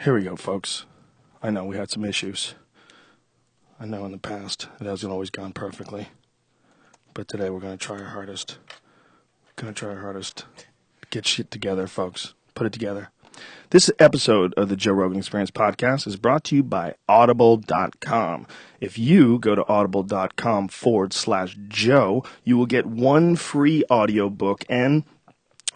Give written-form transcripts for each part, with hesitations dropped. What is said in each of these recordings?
Here we go, folks. I know we had some issues. I know in the past it hasn't always gone perfectly. But today we're going to try our hardest. Get shit together, folks. Put it together. This episode of the Joe Rogan Experience podcast is brought to you by Audible.com. If you go to audible.com/Joe, you will get one free audiobook and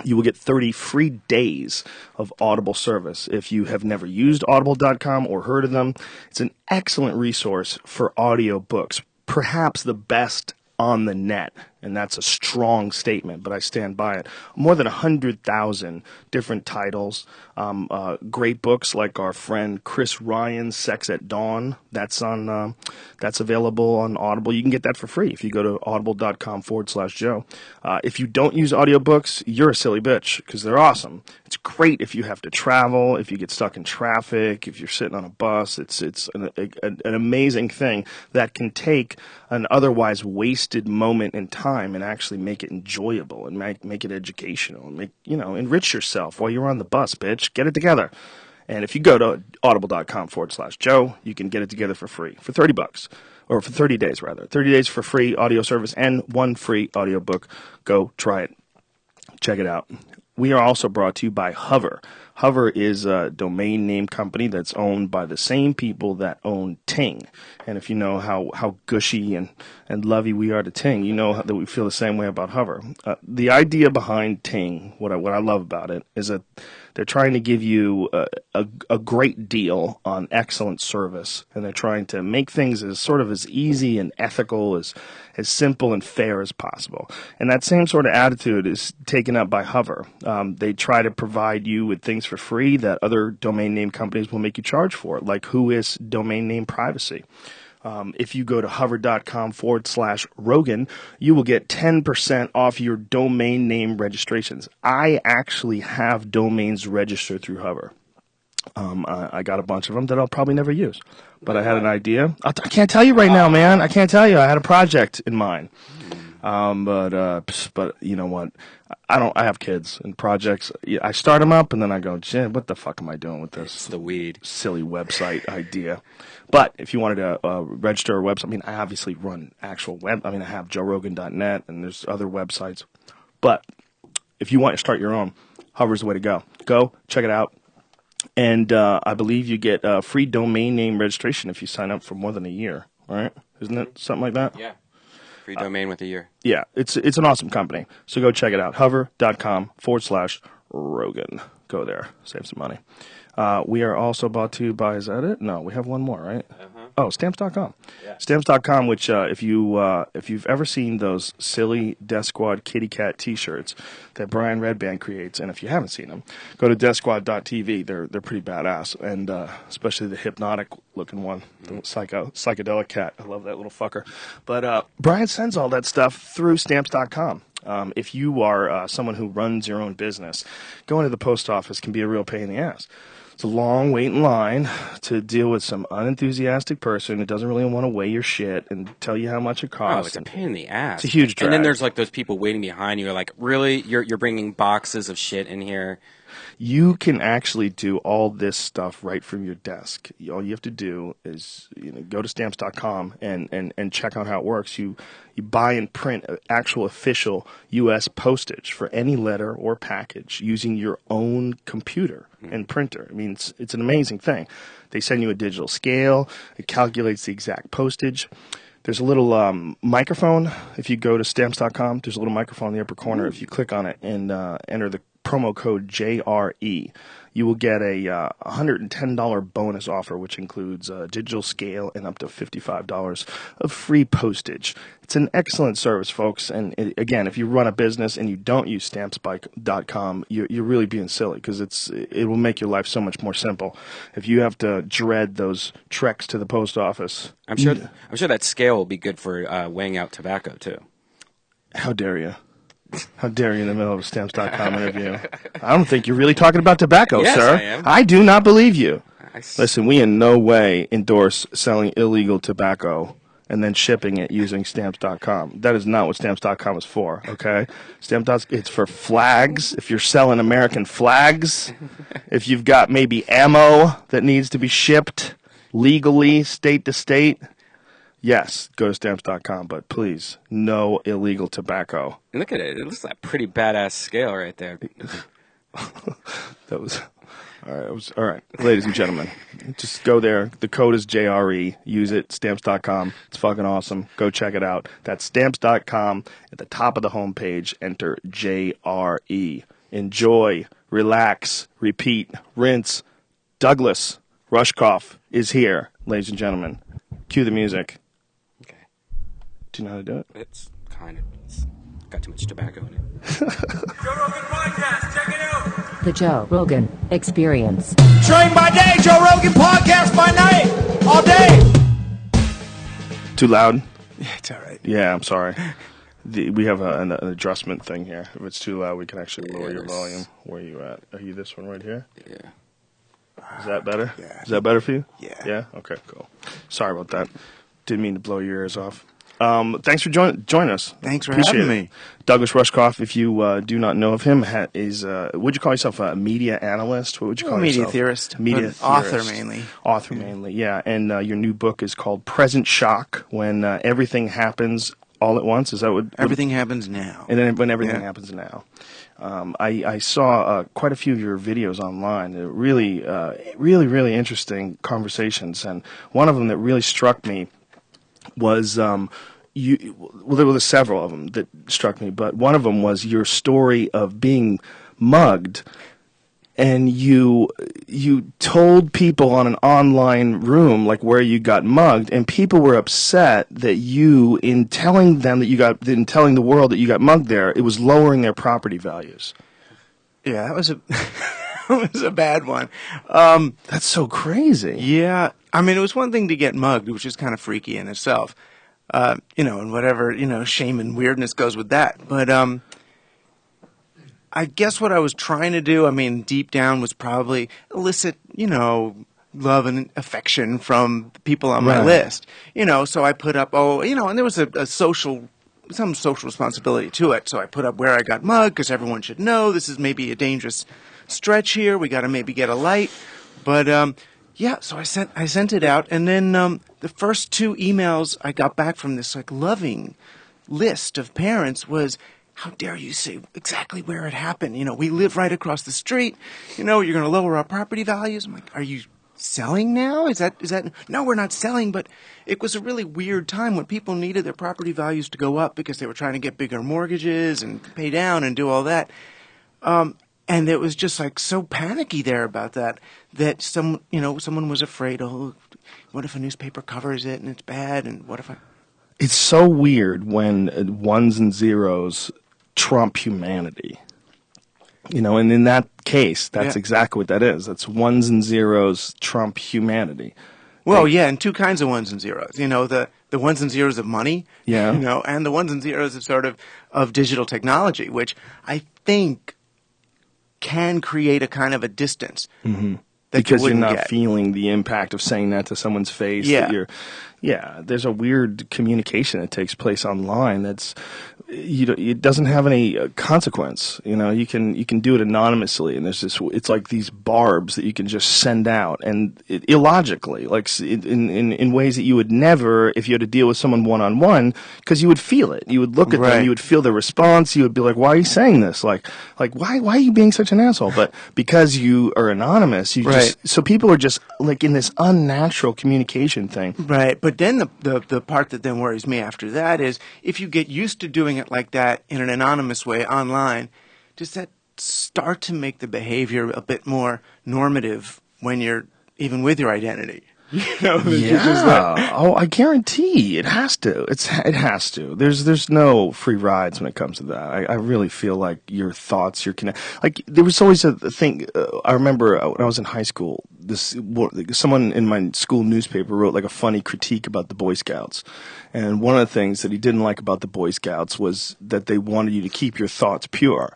you will get 30 free days of Audible service. If you have never used Audible.com or heard of them, it's an excellent resource for audiobooks, perhaps the best on the net. And that's a strong statement, but I stand by it. More than 100,000 different titles. Great books like our friend Chris Ryan's Sex at Dawn. That's available on Audible. You can get that for free if you go to audible.com/Joe. If you don't use audiobooks, you're a silly bitch because they're awesome. It's great if you have to travel, if you get stuck in traffic, if you're sitting on a bus. It's an amazing thing that can take an otherwise wasted moment in time and actually make it enjoyable and make it educational and enrich yourself while you're on the bus, bitch. Get it together. And if you go to audible.com/Joe, you can get it together for free for $30 or for 30 days rather. 30 days for free audio service and one free audiobook. Go try it. Check it out. We are also brought to you by Hover. Hover is a domain name company that's owned by the same people that own Ting. And if you know how gushy and lovey we are to Ting, you know that we feel the same way about Hover. The idea behind Ting, what I love about it, is that they're trying to give you a great deal on excellent service. And they're trying to make things as easy and ethical, as simple and fair as possible. And that same sort of attitude is taken up by Hover. They try to provide you with things for free that other domain name companies will make you charge for, like Whois domain name privacy. If you go to hover.com/Rogan, you will get 10% off your domain name registrations. I actually have domains registered through Hover. I got a bunch of them that I'll probably never use, but I had an idea. I can't tell you right now, man. I can't tell you. I had a project in mind. But you know what? I have kids and projects. I start them up and then I go, shit, what the fuck am I doing with this? It's the weed. Silly website idea. But if you wanted to register a website, I obviously run actual web. I have joerogan.net and there's other websites. But if you want to start your own, Hover's the way to go. Go, check it out. And I believe you get free domain name registration if you sign up for more than a year, right? Isn't it something like that? Yeah. Free domain with a year. Yeah, it's an awesome company. So go check it out. Hover.com/Rogan. Go there. Save some money. We are also brought to you by, is that it? No, we have one more, right? Oh, Stamps.com. Yeah. Stamps.com, which if you've ever seen those silly Death Squad kitty cat T-shirts that Brian Redband creates, and if you haven't seen them, go to deathsquad.tv. They're pretty badass, and especially the hypnotic looking one, the psychedelic cat. I love that little fucker. But Brian sends all that stuff through Stamps.com. If you are someone who runs your own business, going to the post office can be a real pain in the ass. It's a long wait in line to deal with some unenthusiastic person who doesn't really want to weigh your shit and tell you how much it costs. Oh, it's a pain in the ass. It's a huge drag. And then there's like those people waiting behind you. Like, really? You're bringing boxes of shit in here? You can actually do all this stuff right from your desk. All you have to do is go to Stamps.com and check out how it works. You buy and print actual official U.S. postage for any letter or package using your own computer and printer. It's an amazing thing. They send you a digital scale. It calculates the exact postage. There's a little microphone. If you go to Stamps.com, there's a little microphone in the upper corner. If you click on it and enter the promo code JRE, you will get a $110 bonus offer, which includes a digital scale and up to $55 of free postage. It's an excellent service, folks. And again, if you run a business and you don't use Stamps.com, you're really being silly because it will make your life so much more simple. If you have to dread those treks to the post office, I'm sure that scale will be good for weighing out tobacco too. How dare you? How dare you in the middle of a Stamps.com interview? I don't think you're really talking about tobacco, yes, sir. I am. I do not believe you. Listen, we in no way endorse selling illegal tobacco and then shipping it using stamps.com. That is not what stamps.com is for, okay? It's for flags. If you're selling American flags, if you've got maybe ammo that needs to be shipped legally, state to state, yes, go to stamps.com, but please, no illegal tobacco. Look at it. It looks like a pretty badass scale right there. That was... All right, ladies and gentlemen, just go there. The code is JRE. Use it, stamps.com. It's fucking awesome. Go check it out. That's stamps.com. At the top of the homepage, enter JRE. Enjoy, relax, repeat, rinse. Douglas Rushkoff is here, ladies and gentlemen. Cue the music. Okay. Do you know how to do it? It's got too much tobacco in it. Joe Rogan Podcast, check it out. The Joe Rogan Experience. Train by day, Joe Rogan Podcast by night, all day. Too loud? Yeah, it's all right. Yeah, I'm sorry. We have an adjustment thing here. If it's too loud, we can actually lower your volume. Where are you at? Are you this one right here? Yeah. Is that better? Yeah. Is that better for you? Yeah. Yeah? Okay, cool. Sorry about that. Didn't mean to blow your ears off. Thanks for joining us. Thanks for Appreciate having it. me. Douglas Rushkoff, if you do not know of him, is would you call yourself a media analyst? What would you call Media yourself? theorist. Media But author theorist. mainly. Author mainly, yeah. And your new book is called Present Shock, When Everything Happens All at Once. Is that what? Everything happens now. And then when everything Yeah. happens now. I saw quite a few of your videos online. They're really interesting conversations. And one of them that really struck me was there were several of them that struck me, but one of them was your story of being mugged, and you told people on an online room like where you got mugged, and people were upset that you, in telling the world that you got mugged there, it was lowering their property values. Yeah, that was a that was a bad one. That's so crazy. Yeah, I mean, it was one thing to get mugged, which is kind of freaky in itself. And whatever, shame and weirdness goes with that. But I guess what I was trying to do, I mean, deep down was probably elicit, love and affection from the people on my Right. list. So I put up, and there was some social responsibility to it. So I put up where I got mugged because everyone should know this is maybe a dangerous stretch here. We got to maybe get a light. But yeah, so I sent it out, and then the first two emails I got back from this loving list of parents was, "How dare you say exactly where it happened? We live right across the street. You're going to lower our property values." I'm like, "Are you selling now? Is that? No, we're not selling." But it was a really weird time when people needed their property values to go up because they were trying to get bigger mortgages and pay down and do all that. And it was just so panicky there about that someone was afraid, oh, what if a newspaper covers it and it's bad, and what if I... It's so weird when ones and zeros trump humanity. And in that case, that's Yeah. exactly what that is. That's ones and zeros trump humanity. Well, yeah, and two kinds of ones and zeros. The ones and zeros of money, Yeah. and the ones and zeros of digital technology, which I think can create a kind of a distance. Mm-hmm. That Because you you're wouldn't not get. feeling the impact of saying that to someone's face. Yeah. There's a weird communication that takes place online that's it doesn't have any consequence. You can do it anonymously, and it's like these barbs that you can just send out, and illogically, like in ways that you would never if you had to deal with someone one-on-one, because you would feel it. You would look at them, Right. you would feel their response, you would be like, "Why are you saying this? Like why are you being such an asshole?" But because you are anonymous, Right. so people are just like in this unnatural communication thing. Right, but then the part that then worries me after that is if you get used to doing it like that in an anonymous way online, does that start to make the behavior a bit more normative when you're even with your identity? I guarantee it has to. It has to. There's no free rides when it comes to that. I really feel like your thoughts, there was always a thing. I remember when I was in high school, someone in my school newspaper wrote a funny critique about the Boy Scouts, and one of the things that he didn't like about the Boy Scouts was that they wanted you to keep your thoughts pure.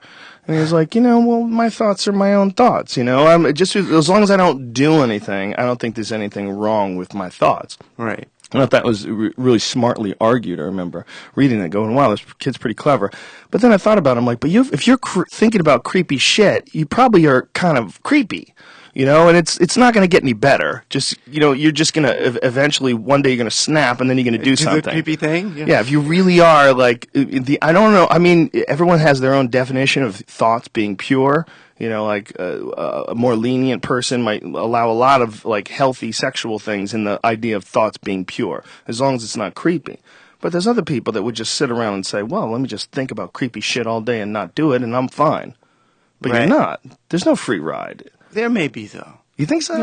And he was like, well, my thoughts are my own thoughts. I'm just as long as I don't do anything, I don't think there's anything wrong with my thoughts. Right. I thought that was really smartly argued. I remember reading that, going, "Wow, this kid's pretty clever." But then I thought about it. I'm like, "But if you're thinking about creepy shit, you probably are kind of creepy, and it's not going to get any better. Just you're just going to eventually one day you're going to snap, and then you're going to do something." The creepy thing. Yeah, if you really are like I don't know. I mean, everyone has their own definition of thoughts being pure. Like a more lenient person might allow a lot of like healthy sexual things in the idea of thoughts being pure, as long as it's not creepy. But there's other people that would just sit around and say, well, let me just think about creepy shit all day and not do it, and I'm fine. But Right. you're not. There's no free ride. There may be, though. You think so?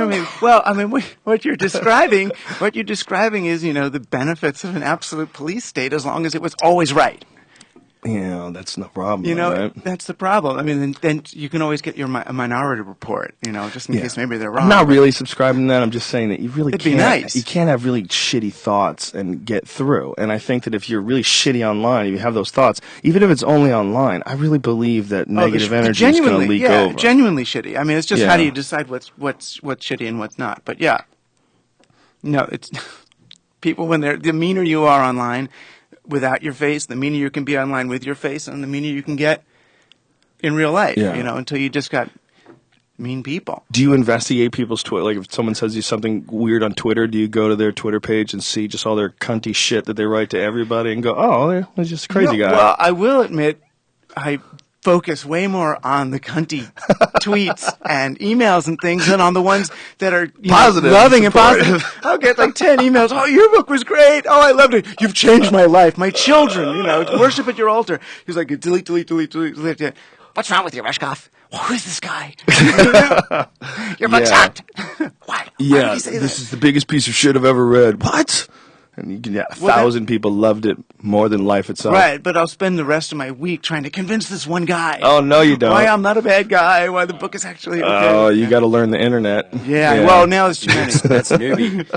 Well, I mean, what you're describing is, the benefits of an absolute police state as long as it was always right. Yeah, that's no problem. Right? That's the problem. I mean, then you can always get your minority report, just in case maybe they're wrong. I'm not really subscribing to that. I'm just saying that you really It'd can't. be nice. You can't have really shitty thoughts and get through. And I think that if you're really shitty online, if you have those thoughts, even if it's only online, I really believe that negative energy is going to leak over. Genuinely shitty. I mean, it's just Yeah. how do you decide what's shitty and what's not? But yeah, no, it's people the meaner you are online without your face, the meaner you can be online with your face, and the meaner you can get in real life. Yeah. Until you just got mean people. Do you investigate people's Twitter? Like if someone says you something weird on Twitter, do you go to their Twitter page and see just all their cunty shit that they write to everybody and go, oh, they're just a crazy guy? Well, I will admit, I focus way more on the cunty tweets and emails and things than on the ones that are Positive, loving and supportive. positive. I'll get like 10 emails. Oh, your book was great. Oh, I loved it. You've changed my life. My children, worship at your altar. He's like, delete. What's wrong with you, Rushkoff? Who is this guy? Your book sucked. Why? Yeah, Why did he say this that? is the biggest piece of shit I've ever read. What? And you can, 1,000 people loved it more than life itself. Right, but I'll spend the rest of my week trying to convince this one guy. Oh, no, you don't. Why I'm not a bad guy, why the book is actually okay. Oh, you got to learn the internet. Yeah, well, now it's too many. That's newbie.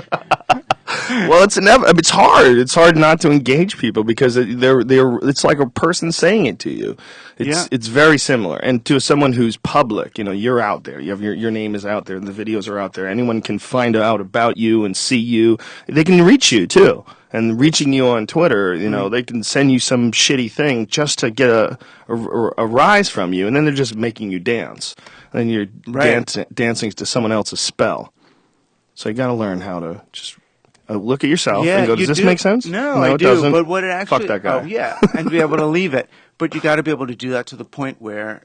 Well, it's hard. It's hard not to engage people because it's like a person saying it to you. It's very similar. And to someone who's public, you're out there. You have your name is out there. The videos are out there. Anyone can find out about you and see you. They can reach you too. And reaching you on Twitter, they can send you some shitty thing just to get a rise from you, and then they're just making you dance. And then you're dancing to someone else's spell. So you got to learn how to just look at yourself and go, does this make sense? No, it I do. doesn't. But what it actually... Fuck that guy. Oh, yeah, and be able to leave it. But you got to be able to do that to the point where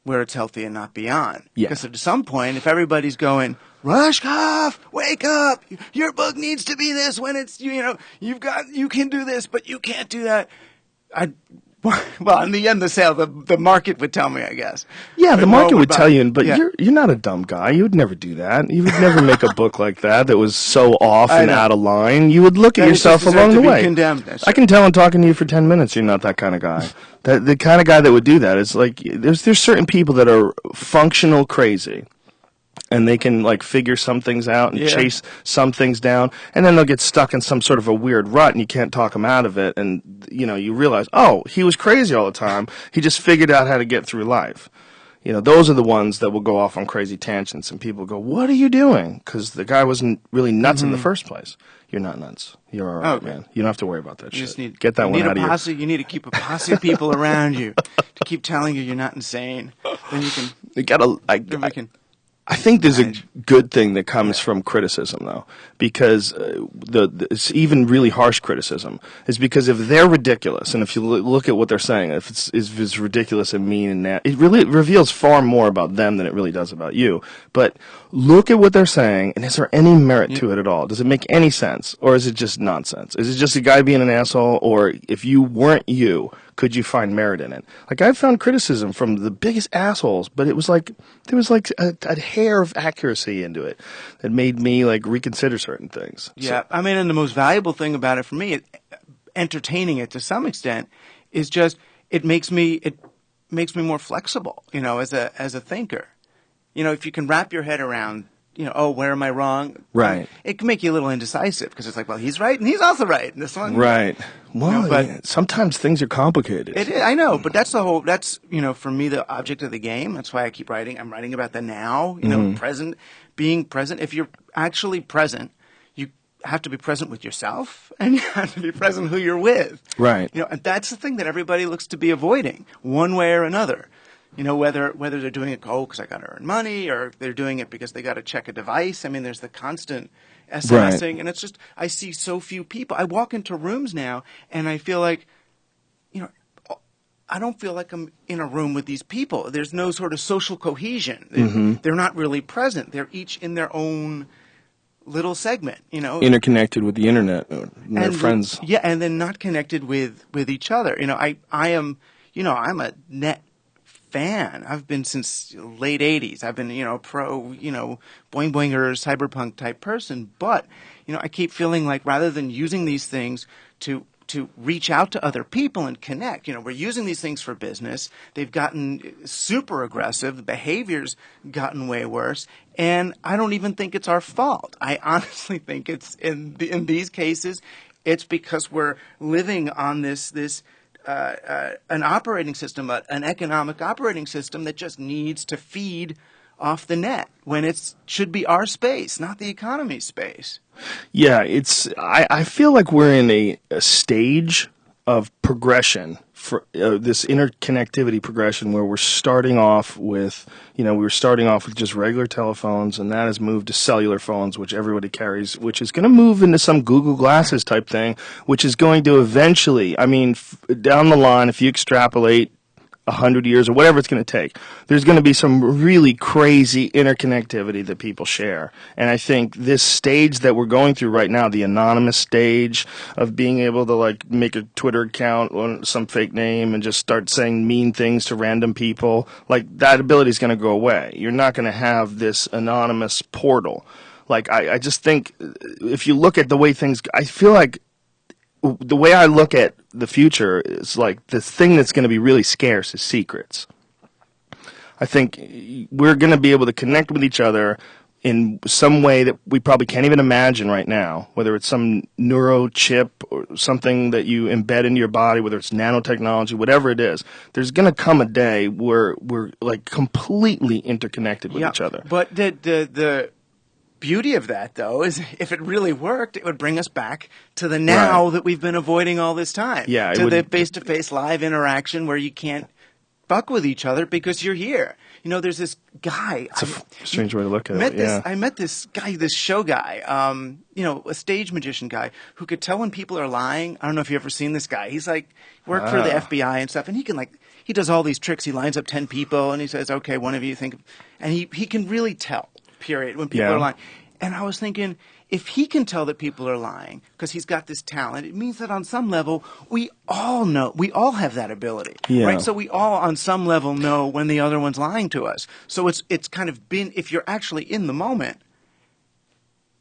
it's healthy and not beyond. Yeah. Because at some point, if everybody's going, Rushkoff, wake up! Your book needs to be this when it's, you can do this, but you can't do that. Well, in the end, the market would tell me, I guess. Yeah, the market would tell you, but yeah. you're not a dumb guy. You would never do that. You would never make a book like that was so off and out of line. You would look at yourself along the way. I can tell in talking to you for 10 minutes you're not that kind of guy. The kind of guy that would do that is like there's certain people that are functional crazy. And they can like figure some things out and chase some things down, and then they'll get stuck in some sort of a weird rut, and you can't talk them out of it. And you realize, oh, he was crazy all the time. He just figured out how to get through life. Those are the ones that will go off on crazy tangents, and people go, "What are you doing?" Because the guy wasn't really nuts in the first place. You're not nuts. You're all right, man. You don't have to worry about that shit. Get that one out of you. You need to keep a posse of people around you to keep telling you you're not insane. Then you can. You gotta. I think there's a good thing that comes from criticism, though, because it's even really harsh criticism is because if they're ridiculous, and if you look at what they're saying, if it's ridiculous and mean and it really reveals far more about them than it really does about you. But look at what they're saying, and is there any merit to it at all? Does it make any sense, or is it just nonsense? Is it just a guy being an asshole, or if you weren't you, could you find merit in it? Like, I've found criticism from the biggest assholes, but it was like there was like a hair of accuracy into it that made me like reconsider certain things. Yeah, I mean, and the most valuable thing about it for me, entertaining it to some extent, is just it makes me more flexible, as a thinker. If you can wrap your head around, oh, where am I wrong? Right. It can make you a little indecisive because it's like, well, he's right and he's also right. And this one, right. Well, but sometimes things are complicated. It is, I know, but that's for me, the object of the game. That's why I keep writing. I'm writing about the now, present, being present. If you're actually present, have to be present with yourself, and you have to be present who you're with. Right. And that's the thing that everybody looks to be avoiding, one way or another. Whether they're doing it, because I got to earn money, or they're doing it because they got to check a device. I mean, there's the constant SMSing, and it's just, I see so few people. I walk into rooms now, and I feel like, I don't feel like I'm in a room with these people. There's no sort of social cohesion. They're not really present. They're each in their own little segment, Interconnected with the internet and their friends. And then not connected with each other. I'm a net fan. I've been since late 80s. I've been, pro, boing boinger, cyberpunk type person. But, I keep feeling like rather than using these things to reach out to other people and connect, we're using these things for business. They've gotten super aggressive. The behavior's gotten way worse. And I don't even think it's our fault. I honestly think it's in these cases, it's because we're living on this an operating system, an economic operating system that just needs to feed off the net when it should be our space, not the economy's space. Yeah, I feel like we're in a stage of progression for this interconnectivity progression where we're starting off with, we were starting off with just regular telephones, and that has moved to cellular phones, which everybody carries, which is going to move into some Google Glasses type thing, which is going to eventually, down the line, if you extrapolate 100 years or whatever it's going to take, there's going to be some really crazy interconnectivity that people share. And I think this stage that we're going through right now, the anonymous stage of being able to make a Twitter account on some fake name and just start saying mean things to random people, that ability is going to go away. You're not going to have this anonymous portal. I just think if you look at the way things, I feel like the way I look at the future is the thing that's going to be really scarce is secrets. I think we're going to be able to connect with each other in some way that we probably can't even imagine right now, whether it's some neurochip or something that you embed into your body, whether it's nanotechnology, whatever it is. There's going to come a day where we're completely interconnected with each other. But the beauty of that, though, is if it really worked, it would bring us back to the now that we've been avoiding all this time. Yeah, to the face-to-face live interaction where you can't fuck with each other because you're here. There's this guy. It's a strange way to look at it. I met this guy, this show guy, a stage magician guy who could tell when people are lying. I don't know if you've ever seen this guy. He's worked for the FBI and stuff, and he does all these tricks. He lines up 10 people, and he says, okay, one of you think, and he can really tell. Period, when people are lying. And I was thinking, if he can tell that people are lying because he's got this talent, it means that on some level, we all know, we all have that ability, right? So we all on some level know when the other one's lying to us. So it's kind of been, if you're actually in the moment,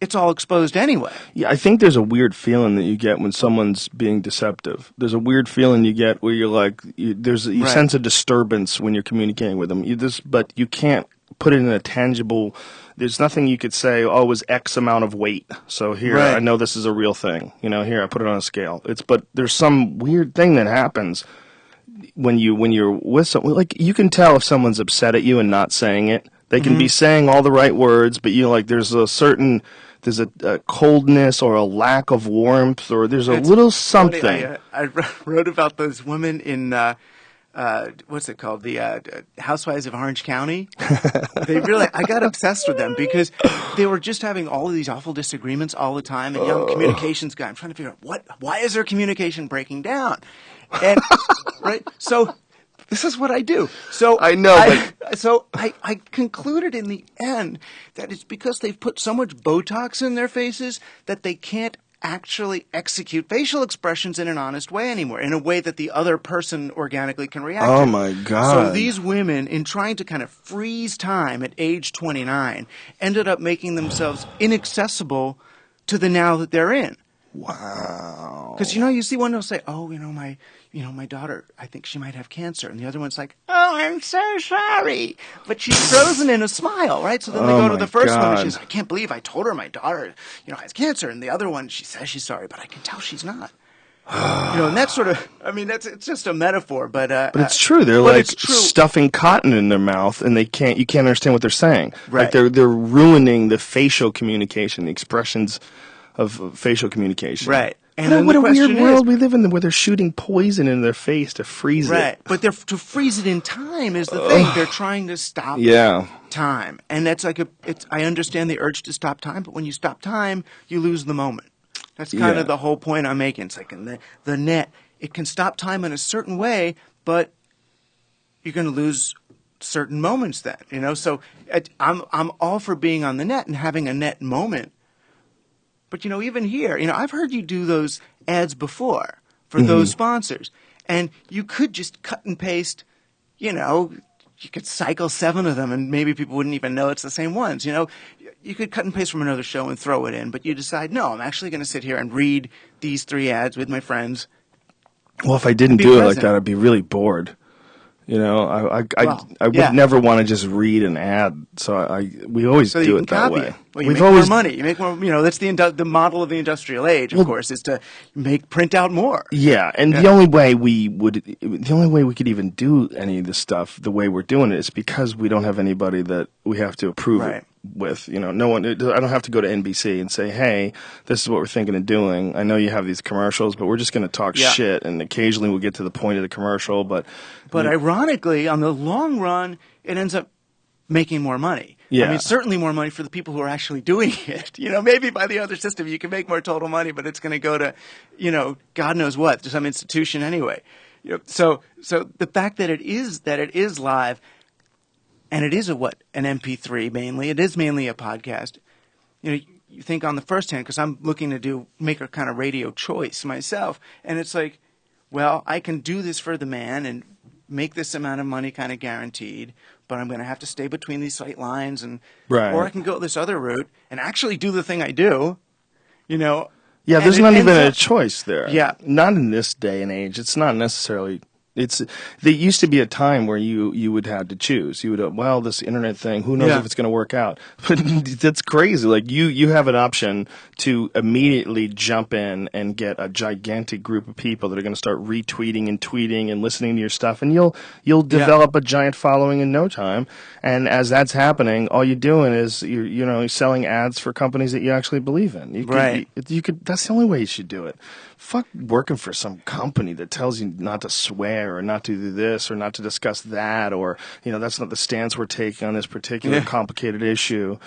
it's all exposed anyway. Yeah, I think there's a weird feeling that you get when someone's being deceptive. There's a weird feeling you get where you're you sense a disturbance when you're communicating with them. But you can't put it in a tangible. There's nothing you could say, it was X amount of weight. So here, I know this is a real thing. Here, I put it on a scale. But there's some weird thing that happens when you're with someone. You can tell if someone's upset at you and not saying it. They can be saying all the right words, but there's a coldness or a lack of warmth, or there's a little something. Funny, I wrote about those women in what's it called? The Housewives of Orange County. I got obsessed with them because they were just having all of these awful disagreements all the time. And young communications guy, I'm trying to figure out why is their communication breaking down? And right, so this is what I do. So I know, I concluded in the end that it's because they've put so much Botox in their faces that they can't actually execute facial expressions in an honest way anymore, in a way that the other person organically can react to. Oh, my God. So these women, in trying to kind of freeze time at age 29, ended up making themselves inaccessible to the now that they're in. Wow. Because, you see one who'll say, my daughter, I think she might have cancer. And the other one's like, oh, I'm so sorry. But she's frozen in a smile, right? So then they go to the first one and she says, I can't believe I told her my daughter, has cancer. And the other one, she says she's sorry, but I can tell she's not. And that's sort of, it's just a metaphor, but it's true. They're stuffing cotton in their mouth, and you can't understand what they're saying. Right. They're ruining the facial communication, the expressions of facial communication. Right. And What, then what the a weird question world is, we live in where they're shooting poison in their face to freeze right, it. but to freeze it in time is the thing. They're trying to stop Yeah. time. And that's like I understand the urge to stop time, but when you stop time, you lose the moment. That's kind Yeah. of the whole point I'm making. It's like the net, it can stop time in a certain way, but you're going to lose certain moments then, you know? So I'm all for being on the net and having a net moment. But, you know, even here, you know, I've heard you do those ads before for those sponsors. And you could just cut and paste, you know, you could cycle 7 of them and maybe people wouldn't even know it's the same ones, you know. You could cut and paste from another show and throw it in, but you decide, no, I'm actually going to sit here and read these 3 ads with my friends. Well, if I didn't Be do it like present. that, I'd be really bored. You know, I would yeah. never want to just read an ad. So we always So do you it can that copy way. it. Well, you We've make always more money. You make more, you know, that's the model of the industrial age, of course, is to print out more. Yeah, and the only way we could even do any of this stuff the way we're doing it is because we don't have anybody that we have to approve Right. it with. You know, no one. I don't have to go to NBC and say, "Hey, this is what we're thinking of doing. I know you have these commercials, but we're just going to talk Yeah. shit, and occasionally we'll get to the point of the commercial." But ironically, on the long run, it ends up making more money. Yeah. I mean, certainly more money for the people who are actually doing it. You know, maybe by the other system you can make more total money, but it's going to go to, you know, God knows what, to some institution anyway. You know, so the fact that it is live, and it is an MP3 mainly. It is mainly a podcast. You know, you think on the first hand, because I'm looking to make a kind of radio choice myself, and it's like, well, I can do this for the man and make this amount of money kind of guaranteed, but I'm going to have to stay between these sight lines, and Right. or I can go this other route and actually do the thing I do. You know. yeah, And there's it not even ends a up- choice there. Yeah. Not in this day and age. It's not necessarily. There used to be a time where you would have to choose. You would, well, this internet thing, who knows Yeah. if it's going to work out? But that's crazy. Like you have an option to immediately jump in and get a gigantic group of people that are going to start retweeting and tweeting and listening to your stuff, and you'll develop a giant following in no time. And as that's happening, all you're doing is you're selling ads for companies that you actually believe in. Right. You could. That's the only way you should do it. Fuck working for some company that tells you not to swear or not to do this or not to discuss that, or that's not the stance we're taking on this particular complicated issue.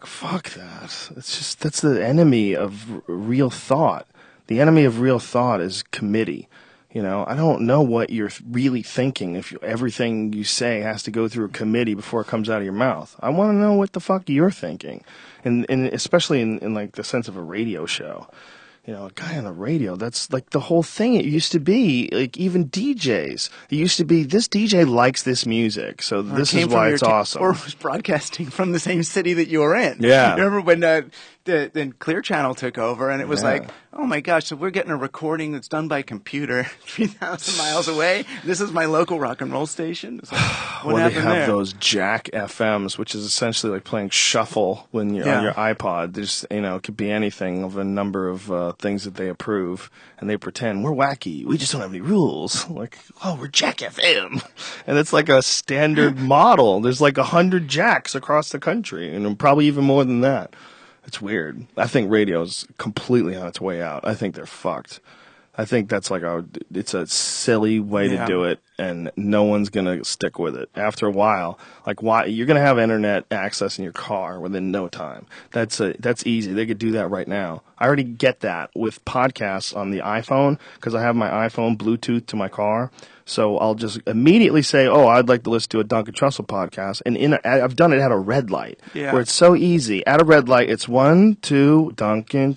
Fuck that. That's the enemy of real thought. The enemy of real thought is committee. I don't know what you're really thinking if everything you say has to go through a committee before it comes out of your mouth. I want to know what the fuck you're thinking, and especially in like the sense of a radio show. A guy on the radio, that's like the whole thing. It used to be, like, even DJs. It used to be, this DJ likes this music, so this is why it's awesome. Or was broadcasting from the same city that you were in. Yeah. Remember when then Clear Channel took over, and it was like, oh my gosh, so we're getting a recording that's done by computer 3,000 miles away? This is my local rock and roll station? It's like, what Or they happened have there? those Jack FMs, which is essentially like playing shuffle when you're on your iPod. There's, it could be anything of a number of things that they approve, and they pretend we're wacky. We just don't have any rules. Like, oh, we're Jack FM, and it's like a standard model. There's like 100 Jacks across the country, and probably even more than that. It's weird. I think radio's completely on its way out. I think they're fucked. I think that's like it's a silly way to do it, and no one's gonna stick with it. After a while, like, why you're gonna have internet access in your car within no time. That's easy. They could do that right now. I already get that with podcasts on the iPhone because I have my iPhone Bluetooth to my car. So I'll just immediately say, "Oh, I'd like to listen to a Duncan Trussell podcast," and I've done it at a red light, where it's so easy. At a red light, it's 1, 2, Duncan,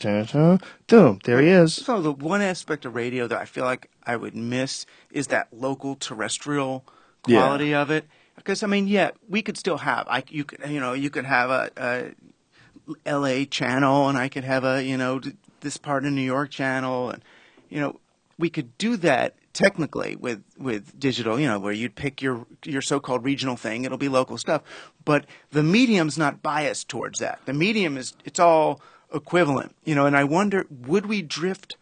boom, there he is. So the one aspect of radio that I feel like I would miss is that local terrestrial quality of it. Because we could still have you could have a L.A. channel, and I could have a this part of New York channel, and we could do that technically with digital, where you'd pick your so-called regional thing. It'll be local stuff, but the medium's not biased towards that. The medium it's all equivalent, and I wonder, would we drift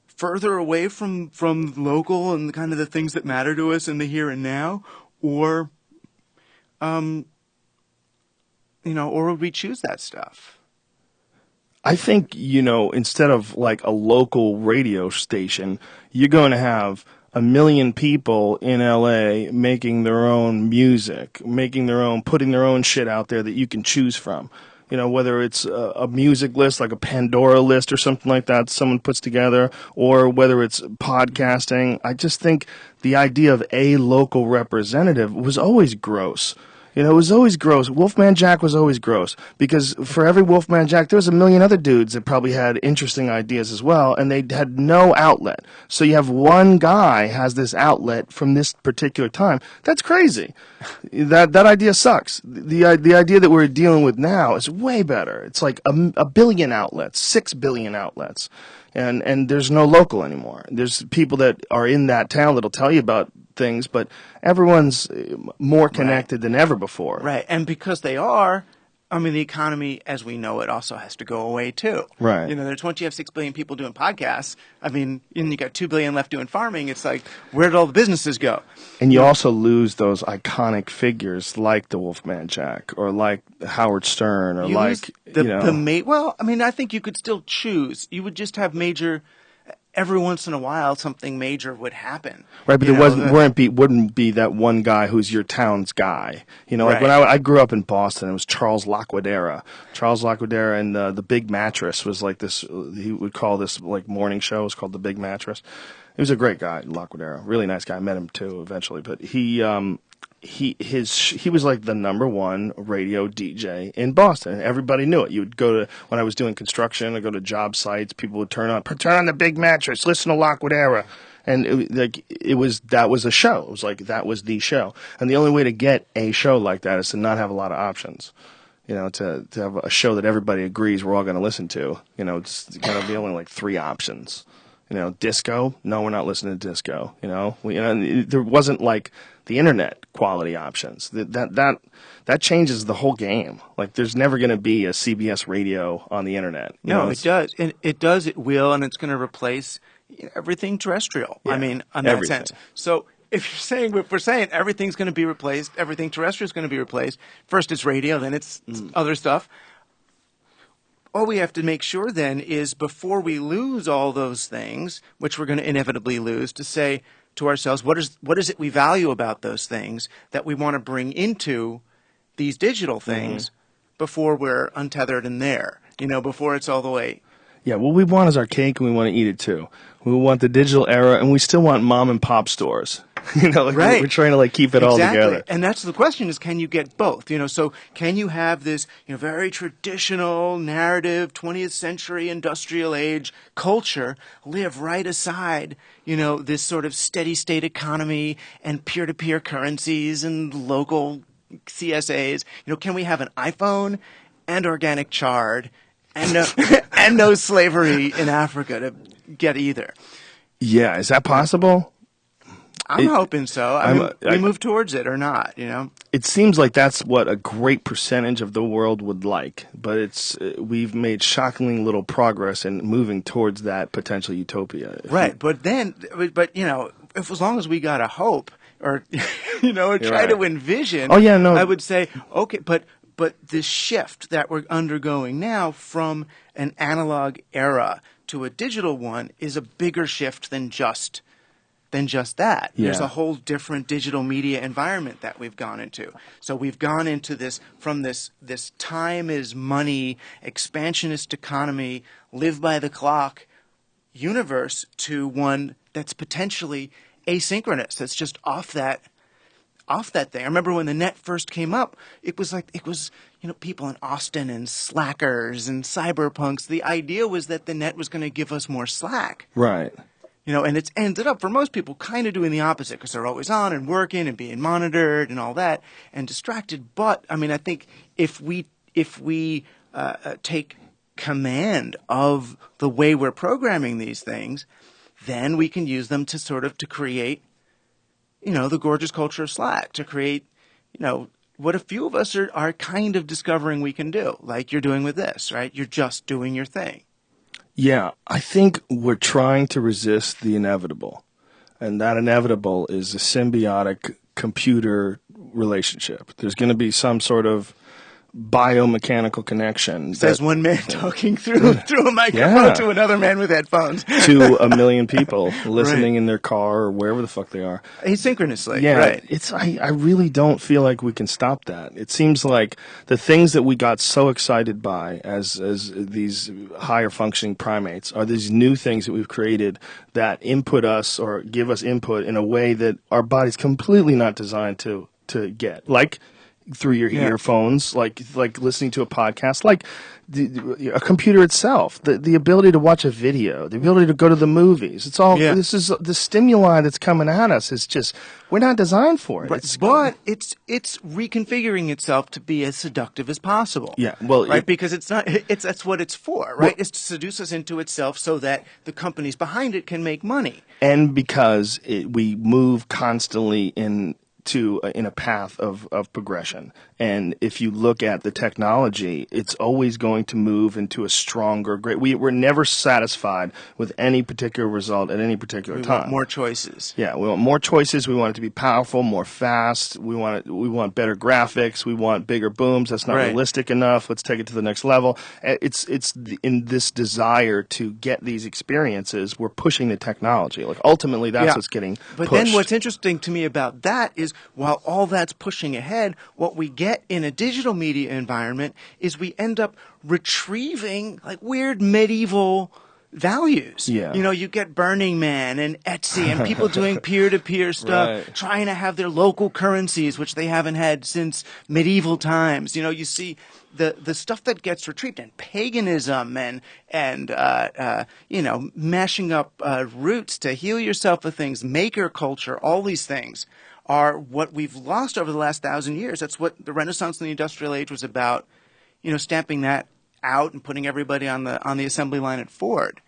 further away from local and kind of the things that matter to us in the here and now, or or would we choose that stuff? I think, instead of like a local radio station, you're going to have a million people in LA making their own music, putting their own shit out there that you can choose from. Whether it's a music list, like a Pandora list or something like that someone puts together, or whether it's podcasting. I just think the idea of a local representative was always gross. It was always gross. Wolfman Jack was always gross because for every Wolfman Jack, there was a million other dudes that probably had interesting ideas as well, and they had no outlet. So you have one guy has this outlet from this particular time. That's crazy. That idea sucks. The idea that we're dealing with now is way better. It's like a billion outlets, 6 billion outlets, and there's no local anymore. There's people that are in that town that'll tell you about things, but everyone's more connected than ever before. Right, and because they are, the economy as we know it also has to go away too. Right. Once you have 6 billion people doing podcasts, and you got 2 billion left doing farming, it's like, where did all the businesses go? And you also lose those iconic figures like the Wolfman Jack or like Howard Stern or I think you could still choose. You would just have major. Every once in a while, something major would happen. Right, but wouldn't be that one guy who's your town's guy. Like when I grew up in Boston, it was Charles Laquadera. Charles Laquadera and the Big Mattress was like this. He would call this like morning show. It was called the Big Mattress. He was a great guy, Laquadera. Really nice guy. I met him too eventually, but he was like the number one radio DJ in Boston. Everybody knew it. You would go to, when I was doing construction, I'd go to job sites, people would turn on the Big Mattress, listen to Laquadera. And that was a show. It was like, that was the show. And the only way to get a show like that is to not have a lot of options. To have a show that everybody agrees we're all going to listen to. It's kind of the only like 3 options. Disco? No, we're not listening to disco. There wasn't like the internet quality options. That changes the whole game. Like, there's never going to be a CBS radio on the internet. It does, and it will, and it's going to replace everything terrestrial. Yeah, in that sense. So if we're saying everything's going to be replaced, everything terrestrial is going to be replaced. First it's radio, then it's other stuff. All we have to make sure then is before we lose all those things, which we're going to inevitably lose, to say to ourselves, what is it we value about those things that we want to bring into these digital things before we're untethered and there, before it's all the way. Yeah, what we want is our cake and we want to eat it too. We want the digital era and we still want mom and pop stores. Right. We're trying to keep it all together. And that's the question is, can you get both? So can you have this, very traditional narrative, 20th century industrial age culture live right aside, this sort of steady state economy and peer-to-peer currencies and local CSAs? Can we have an iPhone and organic chard and no slavery in Africa to get either? Yeah, is that possible? I'm hoping so. We move towards it or not, It seems like that's what a great percentage of the world would like, but we've made shockingly little progress in moving towards that potential utopia. Right, but if as long as we got a hope or try to envision, I would say okay, but this shift that we're undergoing now from an analog era to a digital one is a bigger shift than just that. Yeah. There's a whole different digital media environment that we've gone into. So we've gone into this from this time is money, expansionist economy, live by the clock universe to one that's potentially asynchronous. That's just off that thing. I remember when the net first came up, it was people in Austin and slackers and cyberpunks. The idea was that the net was going to give us more slack. Right. And it's ended up for most people kind of doing the opposite because they're always on and working and being monitored and all that and distracted. But I think if we take command of the way we're programming these things, then we can use them to create, the gorgeous culture of Slack, to create, what a few of us are kind of discovering we can do, like you're doing with this, right? You're just doing your thing. Yeah, I think we're trying to resist the inevitable. And that inevitable is a symbiotic computer relationship. There's going to be some sort of biomechanical connection. Says one man talking through a microphone to another man with headphones. To a million people listening in their car or wherever the fuck they are. Asynchronously, Yeah, right. I really don't feel like we can stop that. It seems like the things that we got so excited by as these higher functioning primates are these new things that we've created that input us or give us input in a way that our body's completely not designed to get. Like through your earphones, like listening to a podcast, like a computer itself, the ability to watch a video, the ability to go to the movies. It's all this is the stimuli that's coming at us. It's just we're not designed for it. But it's reconfiguring itself to be as seductive as possible. Yeah, well, right, because it's not. That's what it's for, right? It's to seduce us into itself so that the companies behind it can make money. And because we move constantly in a path of progression. And if you look at the technology, it's always going to move into a stronger, we're never satisfied with any particular result at any particular time. We want more choices. Yeah, we want more choices. We want it to be powerful, more fast. We want better graphics. We want bigger booms. That's not realistic enough. Let's take it to the next level. It's in this desire to get these experiences, we're pushing the technology. Like ultimately, that's what's getting pushed. Then what's interesting to me about that is while all that's pushing ahead, what we get in a digital media environment is we end up retrieving like weird medieval values. Yeah. You know, you get Burning Man and Etsy and people doing peer-to-peer stuff, trying to have their local currencies, which they haven't had since medieval times. You know, you see the stuff that gets retrieved, and paganism and you know, mashing up roots to heal yourself with things, maker culture, all these things are what we've lost over the last 1,000 years. That's what the Renaissance and the Industrial Age was about, you know, stamping that out and putting everybody on the assembly line at Ford.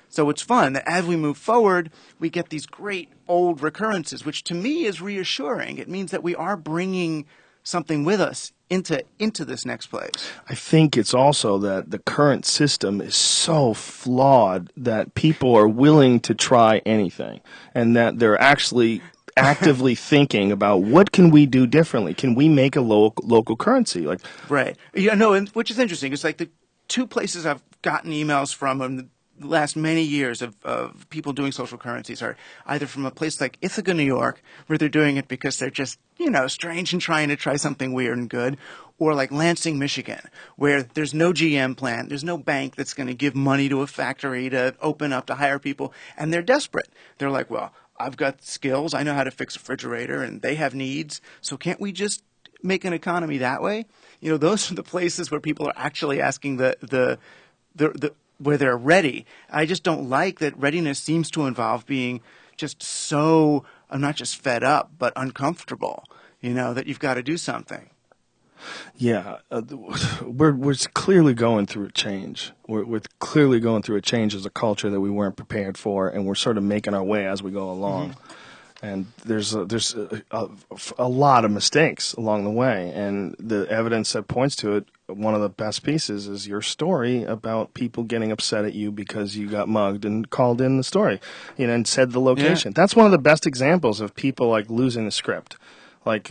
So it's fun that as we move forward, we get these great old recurrences, which to me is reassuring. It means that we are bringing something with us into this next place. I think it's also that the current system is so flawed that people are willing to try anything, and that they're actually actively thinking about what can we do differently? Can we make a local currency? Like, right. Yeah, no, and which is interesting. It's like the two places I've gotten emails from in the last many years of people doing social currencies are either from a place like Ithaca, New York, where they're doing it because they're just, you know, strange and trying to try something weird and good, or like Lansing, Michigan, where there's no GM plant, there's no bank that's going to give money to a factory to open up to hire people, and they're desperate. They're like, well, I've got skills. I know how to fix a refrigerator, and they have needs. So can't we just make an economy that way? You know, those are the places where people are actually asking the where they're ready. I just don't like that readiness seems to involve being just so, I'm not just fed up, but uncomfortable, you know, that you've got to do something. Yeah, we're clearly going through a change. We're clearly going through a change as a culture that we weren't prepared for, and we're sort of making our way as we go along. Mm-hmm. And there's a lot of mistakes along the way, and the evidence that points to it, one of the best pieces is your story about people getting upset at you because you got mugged and called in the story, you know, and said the location. Yeah. That's one of the best examples of people like losing the script. Like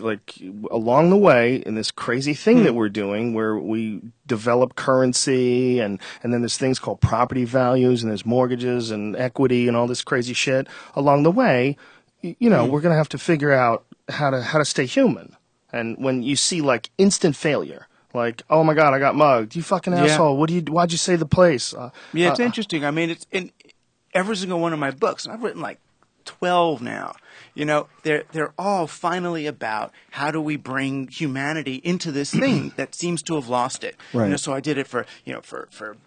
along the way in this crazy thing that we're doing where we develop currency and then there's things called property values and there's mortgages and equity and all this crazy shit. Along the way, you know, we're going to have to figure out how to stay human. And when you see like instant failure, like, oh my God, I got mugged. You fucking asshole. Why'd you say the place? It's interesting. I mean, it's in every single one of my books. I've written like 12 now. You know, they're all finally about how do we bring humanity into this thing that seems to have lost it. Right. You know, so I did it for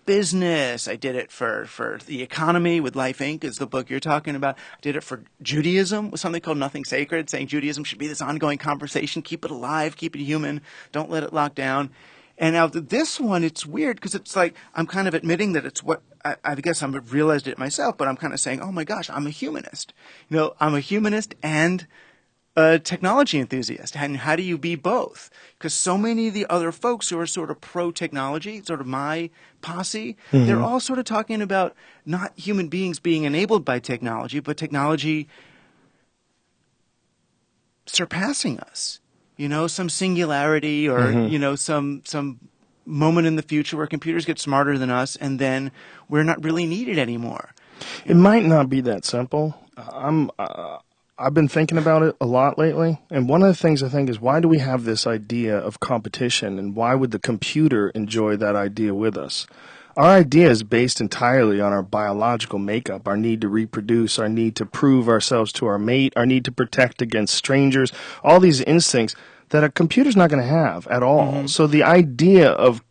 business. I did it for the economy with Life Inc. is the book you're talking about. I did it for Judaism with something called Nothing Sacred, saying Judaism should be this ongoing conversation. Keep it alive, keep it human. Don't let it lock down. And now this one, it's weird because it's like I'm kind of admitting that it's what I guess I've realized it myself, but I'm kind of saying, oh my gosh, I'm a humanist. You know, I'm a humanist and a technology enthusiast. And how do you be both? Because so many of the other folks who are sort of pro-technology, sort of my posse, they're all sort of talking about not human beings being enabled by technology, but technology surpassing us. some singularity or, some moment in the future where computers get smarter than us and then we're not really needed anymore. It might not be that simple. I've been thinking about it a lot lately, and one of the things I think is, why do we have this idea of competition, and why would the computer enjoy that idea with us? Our idea is based entirely on our biological makeup, our need to reproduce, our need to prove ourselves to our mate, our need to protect against strangers, all these instincts that a computer's not going to have at all. Mm-hmm. So the idea of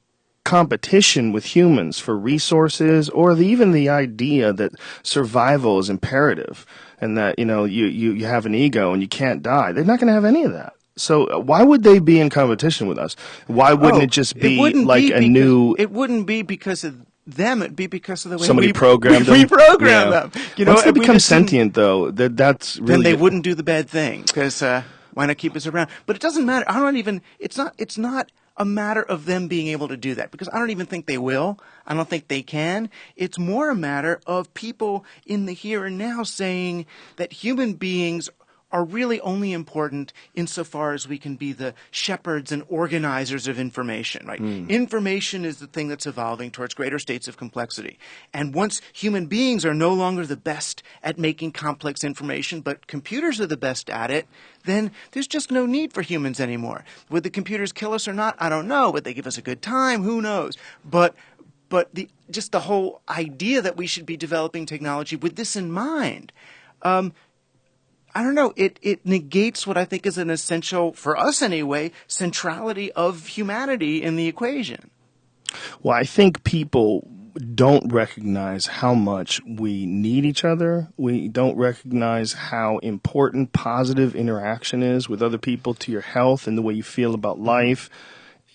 competition with humans for resources, or even the idea that survival is imperative and that, you have an ego and you can't die, they're not going to have any of that. So why would they be in competition with us? Why wouldn't it just be new... It wouldn't be because of them. It'd be because of the way somebody programmed them. We programmed them. Once they become sentient, though, that's really... Then they wouldn't do the bad thing, because why not keep us around? But it doesn't matter. It's not a matter of them being able to do that, because I don't even think they will. I don't think they can. It's more a matter of people in the here and now saying that human beings are really only important insofar as we can be the shepherds and organizers of information, right? Information is the thing that's evolving towards greater states of complexity. And once human beings are no longer the best at making complex information, but computers are the best at it, then there's just no need for humans anymore. Would the computers kill us or not? I don't know. Would they give us a good time? Who knows? But just the whole idea that we should be developing technology with this in mind, I don't know, it negates what I think is an essential, for us anyway, centrality of humanity in the equation. Well, I think people don't recognize how much we need each other. We don't recognize how important positive interaction is with other people to your health and the way you feel about life.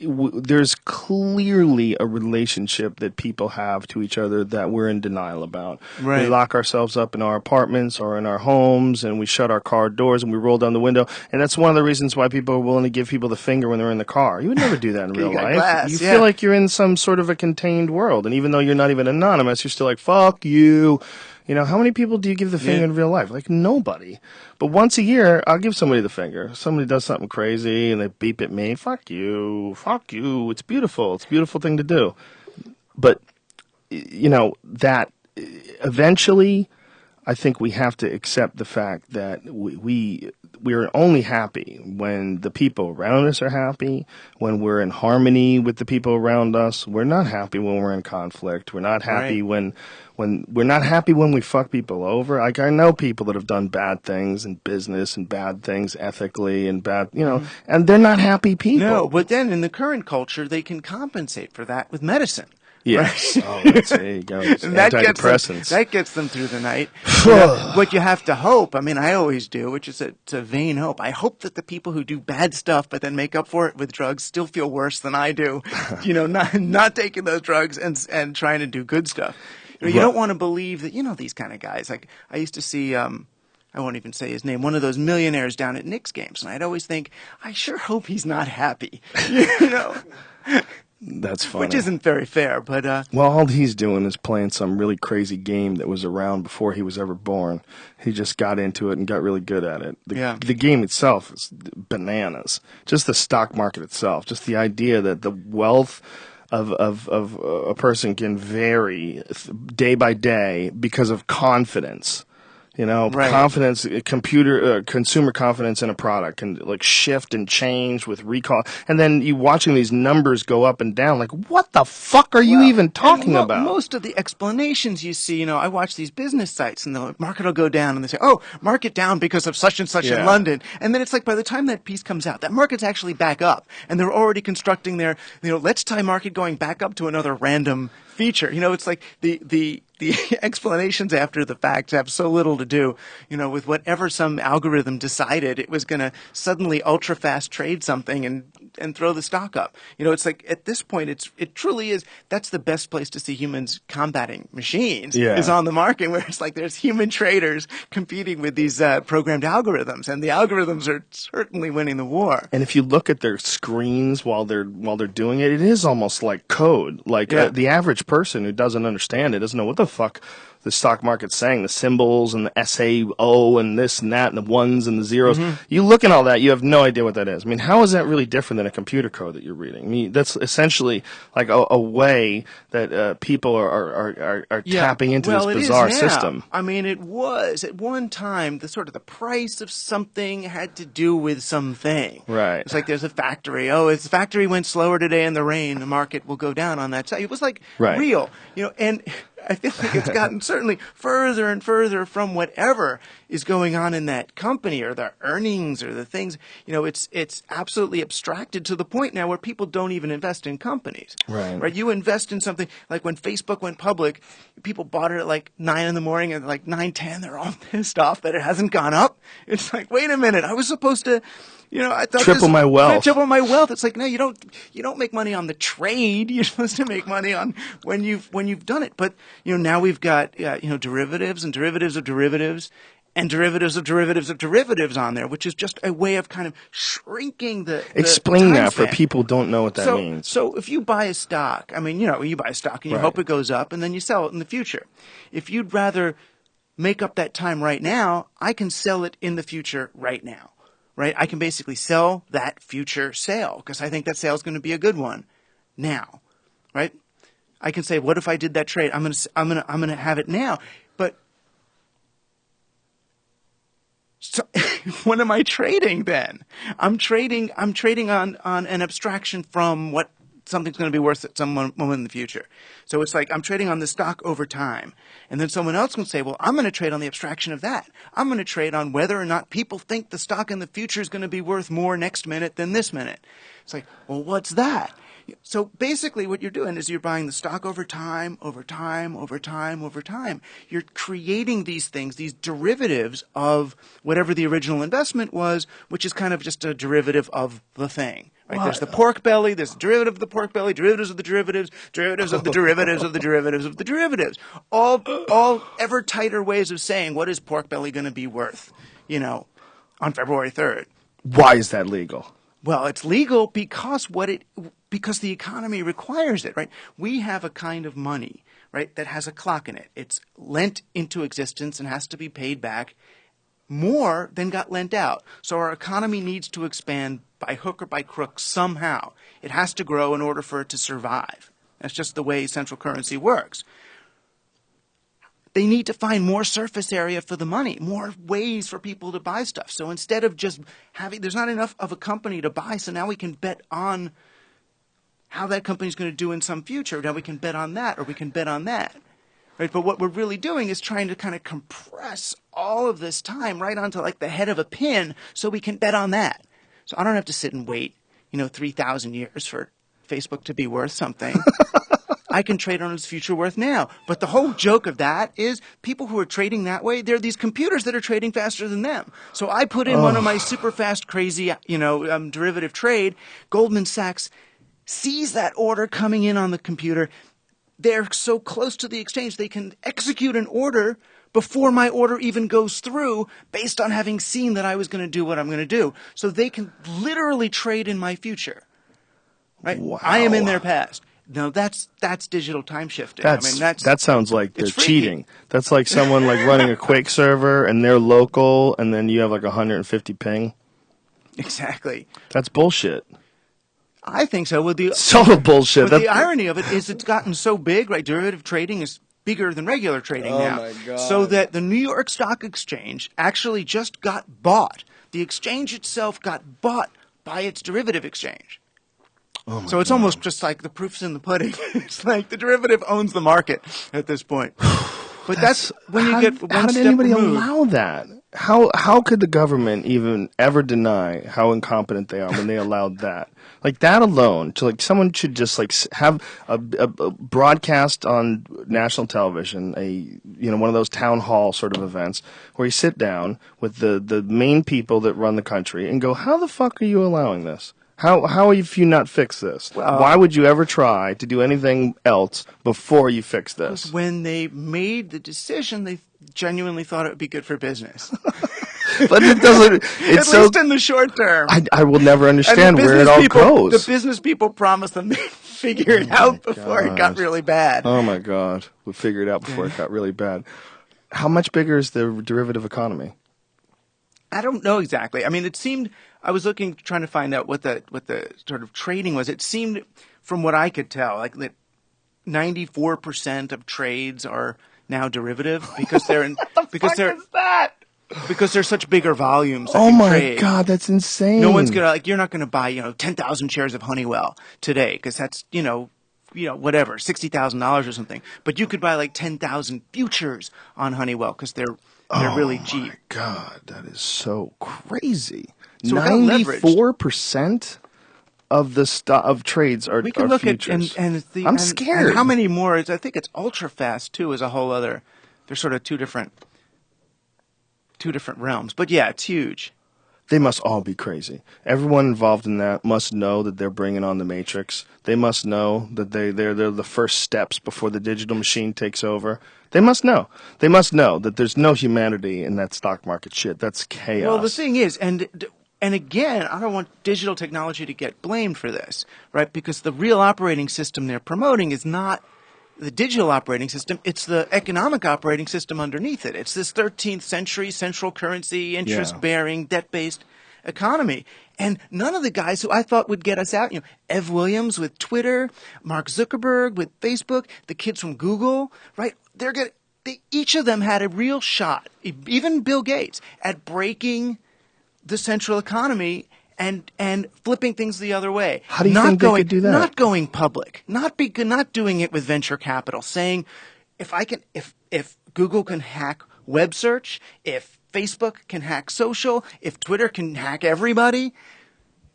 There's clearly a relationship that people have to each other that we're in denial about. Right. We lock ourselves up in our apartments or in our homes, and we shut our car doors and we roll down the window. And that's one of the reasons why people are willing to give people the finger when they're in the car. You would never do that in real life. Glass, you feel like you're in some sort of a contained world. And even though you're not even anonymous, you're still like, fuck you. How many people do you give the finger in real life? Like, nobody. But once a year, I'll give somebody the finger. Somebody does something crazy and they beep at me. Fuck you. Fuck you. It's beautiful. It's a beautiful thing to do. But, that eventually, I think we have to accept the fact that we're only happy when the people around us are happy, when we're in harmony with the people around us. We're not happy when we're in conflict. We're not happy when we're not happy when we fuck people over. Like, I know people that have done bad things in business and bad things ethically and bad, and they're not happy people. No, but then in the current culture, they can compensate for that with medicine. Yes. Right? Oh, there you go. Antidepressants. That gets them through the night. What you have to hope, I always do, which is it's a vain hope. I hope that the people who do bad stuff but then make up for it with drugs still feel worse than I do, not taking those drugs and trying to do good stuff. You don't want to believe that, these kind of guys. Like, I used to see, I won't even say his name, one of those millionaires down at Knicks games. And I'd always think, I sure hope he's not happy. That's funny. Which isn't very fair, but... Well, all he's doing is playing some really crazy game that was around before he was ever born. He just got into it and got really good at it. The game itself is bananas. Just the stock market itself. Just the idea that the wealth of a person can vary day by day because of confidence. Right. Confidence, consumer confidence in a product can like shift and change with recall. And then you watching these numbers go up and down, like, what the fuck are you even talking about? Most of the explanations you see, I watch these business sites and the market will go down and they say, oh, market down because of such and such in London. And then it's like by the time that piece comes out, that market's actually back up. And they're already constructing their, let's tie market going back up to another random feature. It's like the explanations after the fact have so little to do, with whatever some algorithm decided it was going to suddenly ultra fast trade something and throw the stock up. It's like at this point, it truly is. That's the best place to see humans combating machines is on the market, where it's like there's human traders competing with these programmed algorithms, and the algorithms are certainly winning the war. And if you look at their screens while they're doing it, it is almost like code. Like the average person who doesn't understand it doesn't know what the fuck the stock market's saying, the symbols and the SAO and this and that and the ones and the zeros. You look at all that, you have no idea what that is. I mean, how is that really different than a computer code that you're reading? I mean, that's essentially like a way that people are tapping into this bizarre system. I mean, it was at one time the sort of the price of something had to do with something. Right. It's like there's a factory. Oh, its factory went slower today in the rain. The market will go down on that side. It was like real, and I feel like it's gotten certainly further and further from whatever is going on in that company or the earnings or the things. It's absolutely abstracted to the point now where people don't even invest in companies. Right. You invest in something like when Facebook went public, people bought it at like 9 in the morning and like 9:10, they're all pissed off that it hasn't gone up. It's like, wait a minute, I was supposed to. I thought triple my wealth. Triple my wealth. It's like, no, you don't make money on the trade. You're supposed to make money on when you've done it. But now we've got derivatives and derivatives of derivatives and derivatives of derivatives of derivatives on there, which is just a way of kind of shrinking the Explain that for span. people who don't know what that means. So if you buy a stock, I mean, you buy a stock and you hope it goes up and then you sell it in the future. If you'd rather make up that time right now, I can sell it in the future right now. Right, I can basically sell that future sale because I think that sale is going to be a good one now, right? I can say, what if I did that trade? I'm gonna have it now, but so what am I trading then? I'm trading on an abstraction from what something's going to be worth at some moment in the future. So it's like I'm trading on the stock over time. And then someone else can say, well, I'm going to trade on the abstraction of that. I'm going to trade on whether or not people think the stock in the future is going to be worth more next minute than this minute. It's like, well, what's that? So basically what you're doing is you're buying the stock over time, over time, over time, over time. You're creating these things, these derivatives of whatever the original investment was, which is kind of just a derivative of the thing. Right? There's the pork belly, there's the derivative of the pork belly, derivatives of the derivatives, derivatives of the derivatives of the derivatives of the derivatives. All ever tighter ways of saying what is pork belly going to be worth, on February 3rd. Why is that legal? Well, it's legal because because the economy requires it, right? We have a kind of money, right, that has a clock in it. It's lent into existence and has to be paid back more than got lent out. So our economy needs to expand by hook or by crook somehow. It has to grow in order for it to survive. That's just the way central currency works. They need to find more surface area for the money, more ways for people to buy stuff. So instead of just there's not enough of a company to buy, so now we can bet on how that company's going to do in some future. Now we can bet on that or we can bet on that. Right? But what we're really doing is trying to kind of compress all of this time right onto like the head of a pin so we can bet on that. So I don't have to sit and wait, 3,000 years for Facebook to be worth something. I can trade on its future worth now. But the whole joke of that is people who are trading that way, there are these computers that are trading faster than them. So I put in one of my super fast, crazy, derivative trade. Goldman Sachs sees that order coming in on the computer. They're so close to the exchange, they can execute an order before my order even goes through based on having seen that I was going to do what I'm going to do. So they can literally trade in my future. Right? Wow. I am in their past. No, that's digital time shifting. That sounds like they're freaky. cheating. That's like someone like running a Quake server and they're local and then you have like 150 ping. Exactly. That's bullshit. I think so. Bullshit. But the irony of it is it's gotten so big, right? Derivative trading is bigger than regular trading now. My God. So that the New York Stock Exchange actually just got bought. The exchange itself got bought by its derivative exchange. So it's almost just like the proof's in the pudding. It's like the derivative owns the market at this point. But that's when you get one how did step anybody removed. allow that? How could the government even ever deny how incompetent they are when they allowed that? Like that alone, someone should just have a broadcast on national television, one of those town hall sort of events where you sit down with the main people that run the country and go, how the fuck are you allowing this? How have you not fixed this? Well, why would you ever try to do anything else before you fix this? When they made the decision, they genuinely thought it would be good for business. But it doesn't. It's At least in the short term. I will never understand where it all goes. The business people promised them they'd figure it out before it got really bad. Oh my God. We'll figure it out before it got really bad. How much bigger is the derivative economy? I don't know exactly. I mean, it seemed, I was trying to find out what the sort of trading was. It seemed, from what I could tell, like that 94% of trades are now derivative because they're in, because there's such bigger volumes. That Oh you my trade. God, that's insane. No one's gonna you're not gonna buy 10,000 shares of Honeywell today because that's whatever $60,000 or something. But you could buy like 10,000 futures on Honeywell because they're really cheap. Oh my God, that is so crazy. So without leverage- 94% of the of trades are We can look futures. at I'm scared. And how many more? I think it's ultra fast too. Is a whole other. They're sort of two different realms. But yeah, it's huge. They must all be crazy. Everyone involved in that must know that they're bringing on the Matrix. They must know that they're the first steps before the digital machine takes over. They must know. They must know that there's no humanity in that stock market shit. That's chaos. Well, the thing is, and again, I don't want digital technology to get blamed for this, right? Because the real operating system they're promoting is not the digital operating system. It's the economic operating system underneath it. It's this 13th century central currency, interest-bearing, debt-based economy. And none of the guys who I thought would get us out, Ev Williams with Twitter, Mark Zuckerberg with Facebook, the kids from Google, right? Each of them had a real shot, even Bill Gates, at breaking the central economy and flipping things the other way. How do you think they could do that? Not going public, not doing it with venture capital, saying if Google can hack web search, if Facebook can hack social, if Twitter can hack everybody,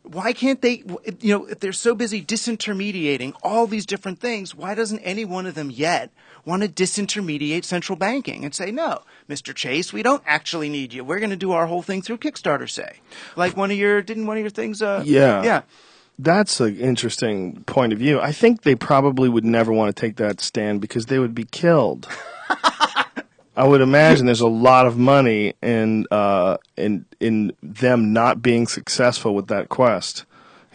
why can't they, if they're so busy disintermediating all these different things, why doesn't any one of them yet want to disintermediate central banking and say, no, Mr. Chase, we don't actually need you. We're going to do our whole thing through Kickstarter, say. Like didn't one of your things? Yeah. That's an interesting point of view. I think they probably would never want to take that stand because they would be killed. I would imagine there's a lot of money in them not being successful with that quest,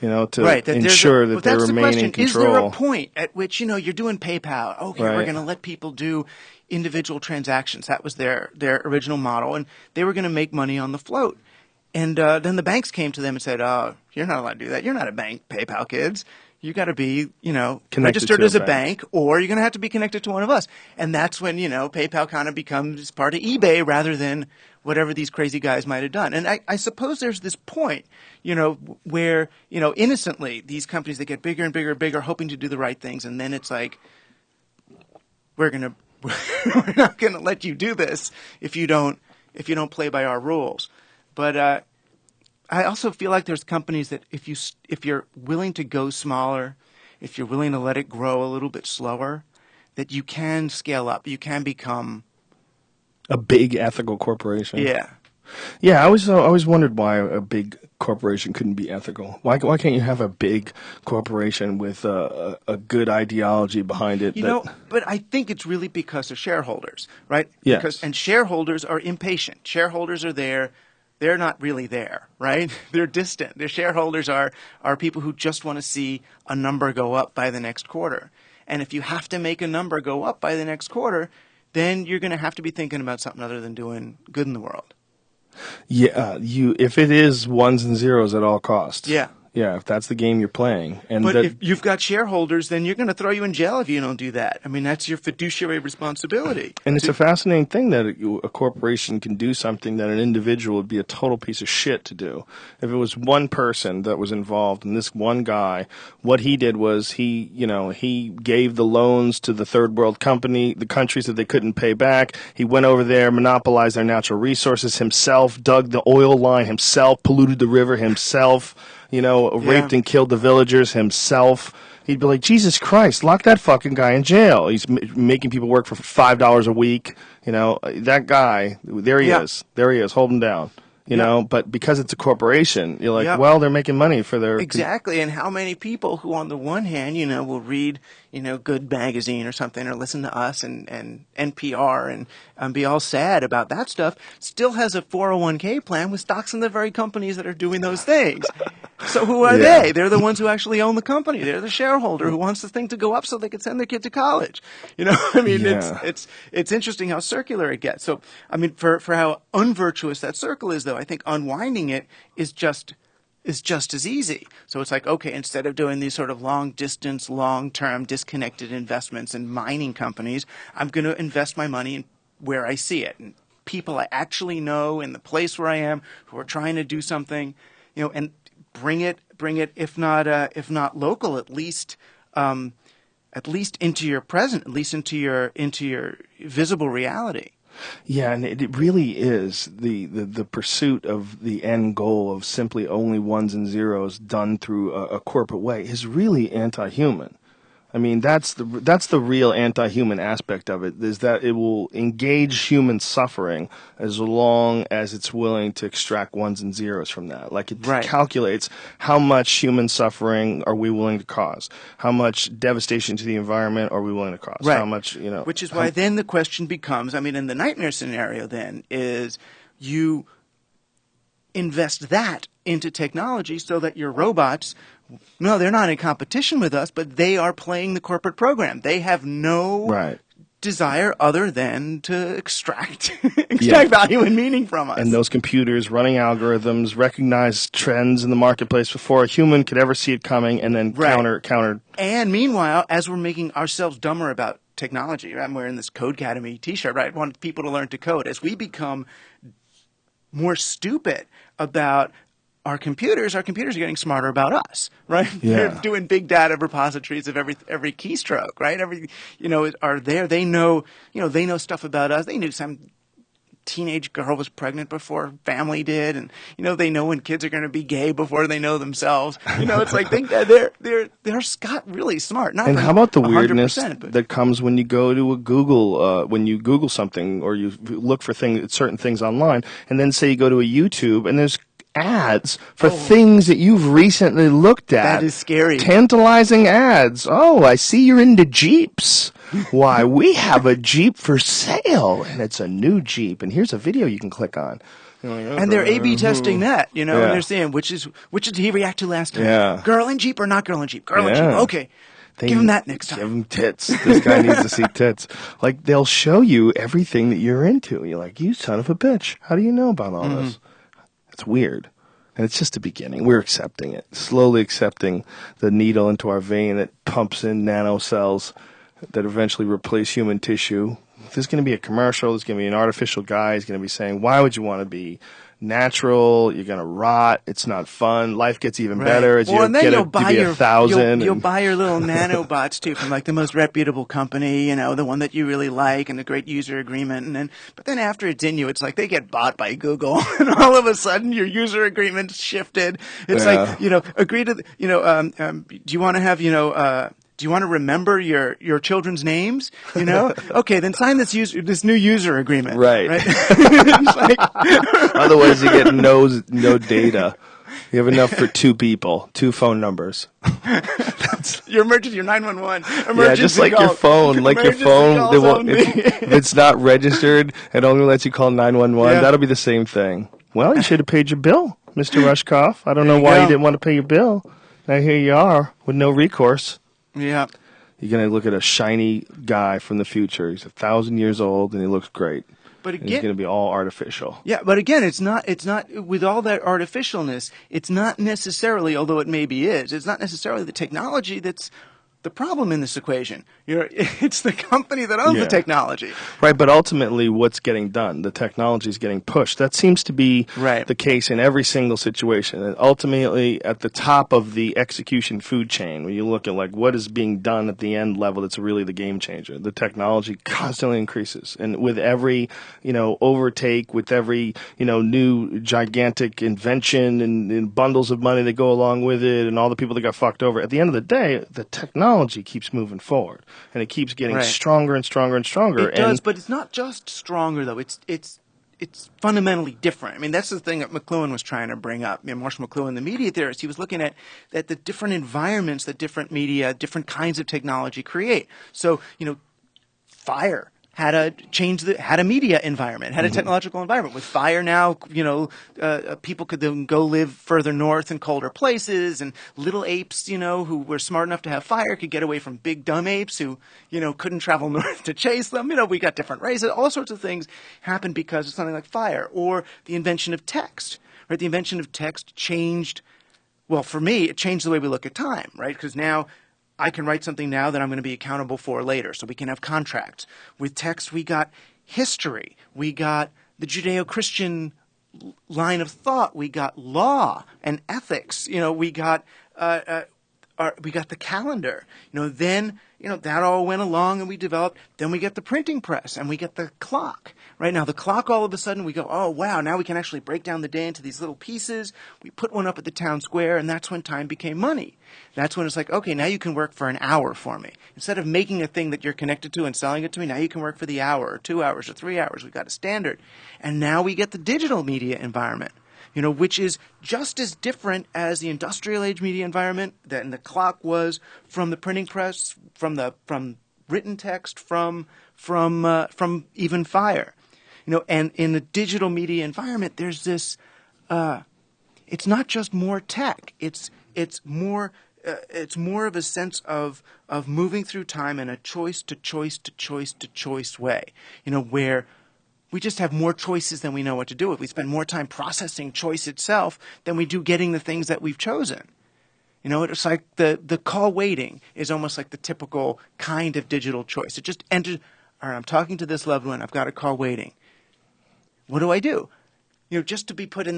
to ensure that they remain in control. Is there a point at which, you're doing PayPal? Okay, Right. We're going to let people do individual transactions. That was their original model, and they were going to make money on the float. And then the banks came to them and said, "Oh, you're not allowed to do that. You're not a bank, PayPal kids. You got to be, registered as a bank, or you're going to have to be connected to one of us." And that's when, PayPal kind of becomes part of eBay rather than whatever these crazy guys might have done. And I suppose there's this point, where, innocently these companies, they get bigger and bigger and bigger, hoping to do the right things. And then it's like, we're not going to let you do this if you don't play by our rules. But, I also feel like there's companies that if you're willing to go smaller, if you're willing to let it grow a little bit slower, that you can scale up. You can become a big ethical corporation. Yeah. Yeah, I always wondered why a big corporation couldn't be ethical. Why can't you have a big corporation with a good ideology behind it? But I think it's really because of shareholders, right? Yes. And shareholders are impatient. Shareholders are there. They're not really there, right? They're distant. Their shareholders are people who just want to see a number go up by the next quarter. And if you have to make a number go up by the next quarter, then you're going to have to be thinking about something other than doing good in the world. Yeah, if it is ones and zeros at all costs. Yeah. Yeah, if that's the game you're playing. But if you've got shareholders, then you're going to throw you in jail if you don't do that. I mean, that's your fiduciary responsibility. And it's a fascinating thing that a corporation can do something that an individual would be a total piece of shit to do. If it was one person that was involved and this one guy, what he did was he gave the loans to the third world the countries that they couldn't pay back. He went over there, monopolized their natural resources himself, dug the oil line himself, polluted the river himself. Raped and killed the villagers himself. He'd be like, Jesus Christ, lock that fucking guy in jail. He's making people work for $5 a week. That guy, there he is. There he is. Hold him down. But because it's a corporation, you're like, well, they're making money for their... Exactly. And how many people who, on the one hand, will read, Good Magazine or something, or listen to us and NPR and be all sad about that stuff, still has a 401k plan with stocks in the very companies that are doing those things. So who are Yeah. they? They're the ones who actually own the company. They're the shareholder who wants the thing to go up so they can send their kid to college. I mean, Yeah. it's interesting how circular it gets. So, I mean, for how unvirtuous that circle is, though, I think unwinding it is just as easy. So it's like, okay, instead of doing these sort of long distance, long term, disconnected investments in mining companies, I'm going to invest my money in where I see it, and people I actually know in the place where I am who are trying to do something, and bring it, if not local, at least into your present, at least into your visible reality. Yeah, and it really is the pursuit of the end goal of simply only ones and zeros done through a corporate way is really anti-human. I mean, that's the real anti-human aspect of it, is that it will engage human suffering as long as it's willing to extract ones and zeros from that. Like it Right. calculates how much human suffering are we willing to cause, how much devastation to the environment are we willing to cause, Right. how much, Which is why then the question becomes, I mean, in the nightmare scenario then is you invest that into technology so that your robots, no, they're not in competition with us, but they are playing the corporate program. They have no Right. desire other than to extract Yeah. value and meaning from us. And those computers running algorithms recognize trends in the marketplace before a human could ever see it coming, and then Right. counter. And meanwhile, as we're making ourselves dumber about technology, I'm wearing this Code Academy t-shirt, right? I want people to learn to code. As we become more stupid about our computers are getting smarter about us, right? Yeah. They're doing big data repositories of every keystroke, right? Are there. They know stuff about us. They knew some teenage girl was pregnant before family did, and they know when kids are going to be gay before they know themselves. It's like they're really smart. Not And how about the weirdness 100%, but that comes when you go to a Google, when you Google something or you look for certain things online, and then say you go to a YouTube and there's ads for things that you've recently looked at. That is scary. Tantalizing ads. Oh, I see you're into Jeeps. Why, we have a Jeep for sale, and it's a new Jeep, and here's a video you can click on. and they're A/B testing that, and Yeah. they're saying which did he react to last time? Yeah. Girl in Jeep or not girl in Jeep? Girl in Jeep. Yeah. Okay. Give him that next time. Give him tits. This guy needs to see tits. Like, they'll show you everything that you're into. You're like, you son of a bitch. How do you know about all this? It's weird. And it's just the beginning. We're accepting it. Slowly accepting the needle into our vein that pumps in nanocells that eventually replace human tissue. There's going to be a commercial. There's going to be an artificial guy. He's going to be saying, why would you want to be natural? You're going to rot. It's not fun. Life gets even better as and then you you'll get buy to be your 1,000. You'll and- buy your little nanobots too from like the most reputable company, the one that you really like, and a great user agreement. But then after it's in you, it's like they get bought by Google, and all of a sudden your user agreement shifted. It's Yeah. like agree to do you want to have do you want to remember your children's names? Okay, then sign this new user agreement. Right. It's like, Otherwise, you get no data. You have enough for 2 people, 2 phone numbers. your 911 emergency Yeah, just like call. your phone. Like your Emergency phone, calls they won't, only. if it's not registered, it only lets you call 911. Yeah. That'll be the same thing. Well, you should have paid your bill, Mr. Rushkoff. I don't know you why go. you didn't want to pay your bill. Now here you are with no recourse. Yeah. You're going to look at a shiny guy from the future. He's 1,000 years old, and he looks great. But And he's going again, to be all artificial. yeah, but again, it's not with all that artificialness, it's not necessarily, although it maybe is, it's not necessarily the technology that's the problem in this equation. It's the company that owns Yeah. the technology. Right, but ultimately, what's getting done? The technology is getting pushed. That seems to be Right. the case in every single situation. And ultimately, at the top of the execution food chain, when you look at like what is being done at the end level, that's really the game changer. The technology constantly increases, and with every overtake, with every new gigantic invention and bundles of money that go along with it, and all the people that got fucked over. At the end of the day, the technology keeps moving forward, and it keeps getting Right. stronger and stronger and stronger. It does, but it's not just stronger though. It's fundamentally different. I mean, that's the thing that McLuhan was trying to bring up. Marshall McLuhan, the media theorist, he was looking at the different environments that different media, different kinds of technology create. So, fire had a media environment, had a technological environment. With fire now, people could then go live further north in colder places, and little apes, who were smart enough to have fire could get away from big dumb apes who, couldn't travel north to chase them. We got different races. All sorts of things happened because of something like fire, or the invention of text. Right? The invention of text changed. Well, for me, it changed the way we look at time, right? Because now I can write something now that I'm going to be accountable for later, so we can have contracts. With text, we got history. We got the Judeo-Christian line of thought. We got law and ethics. We got the calendar. Then that all went along and we developed. Then we get the printing press and we get the clock. Right now, the clock, all of a sudden, we go, oh, wow, now we can actually break down the day into these little pieces. We put one up at the town square, and that's when time became money. That's when it's like, okay, now you can work for an hour for me. Instead of making a thing that you're connected to and selling it to me, now you can work for the hour or 2 hours or 3 hours. We've got a standard. And now we get the digital media environment, which is just as different as the industrial age media environment that the clock was from the printing press, from written text, from even fire. And in the digital media environment, there's this. It's not just more tech. It's more of a sense of moving through time in a choice to choice to choice to choice way. Where we just have more choices than we know what to do with. We spend more time processing choice itself than we do getting the things that we've chosen. It's like the call waiting is almost like the typical kind of digital choice. It just entered. All right, I'm talking to this loved one. I've got a call waiting. What do I do? Just to be put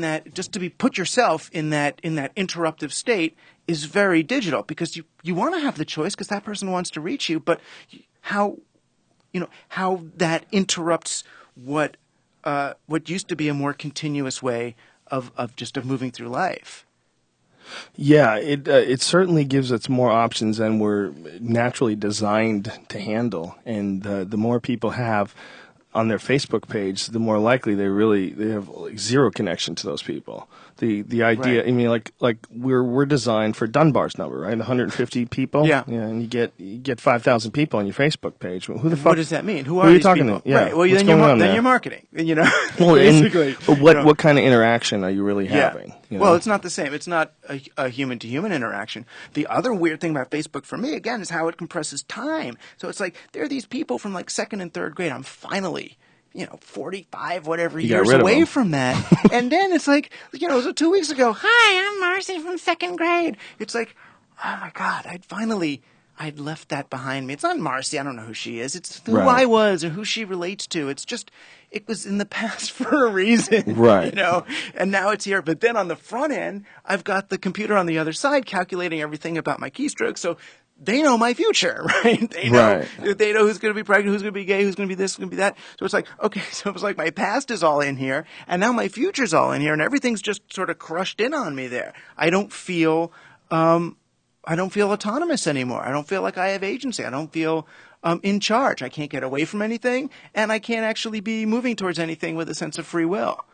yourself in that interruptive state is very digital, because you want to have the choice because that person wants to reach you, but how that interrupts what used to be a more continuous way of moving through life. Yeah, it certainly gives us more options than we're naturally designed to handle, and the more people have on their Facebook page, the more likely they have like zero connection to those people. The idea, right. I mean, like we're designed for Dunbar's number, right? 150 people. Yeah, and you get 5,000 people on your Facebook page. Who the fuck? What does that mean? Who are these talking people? to? Yeah. Right. Well, then you're marketing. Well, basically. But what kind of interaction are you really having? Well, it's not the same. It's not a human-to-human interaction. The other weird thing about Facebook for me, again, is how it compresses time. So it's like there are these people from like second and third grade. I'm finally 45 whatever years away from that. And then it's like, so 2 weeks ago, hi, I'm Marcy from second grade. It's like, oh my God, I'd left that behind me. It's not Marcy. I don't know who she is. It's who I was or who she relates to. It's just, it was in the past for a reason. Right. And now it's here. But then on the front end, I've got the computer on the other side calculating everything about my keystrokes. So they know my future, right? They know who's going to be pregnant, who's going to be gay, who's going to be this, who's going to be that. So it's like, okay, so it was like my past is all in here, and now my future's all in here, and everything's just sort of crushed in on me there. I don't feel autonomous anymore. I don't feel like I have agency. I don't feel in charge. I can't get away from anything, and I can't actually be moving towards anything with a sense of free will.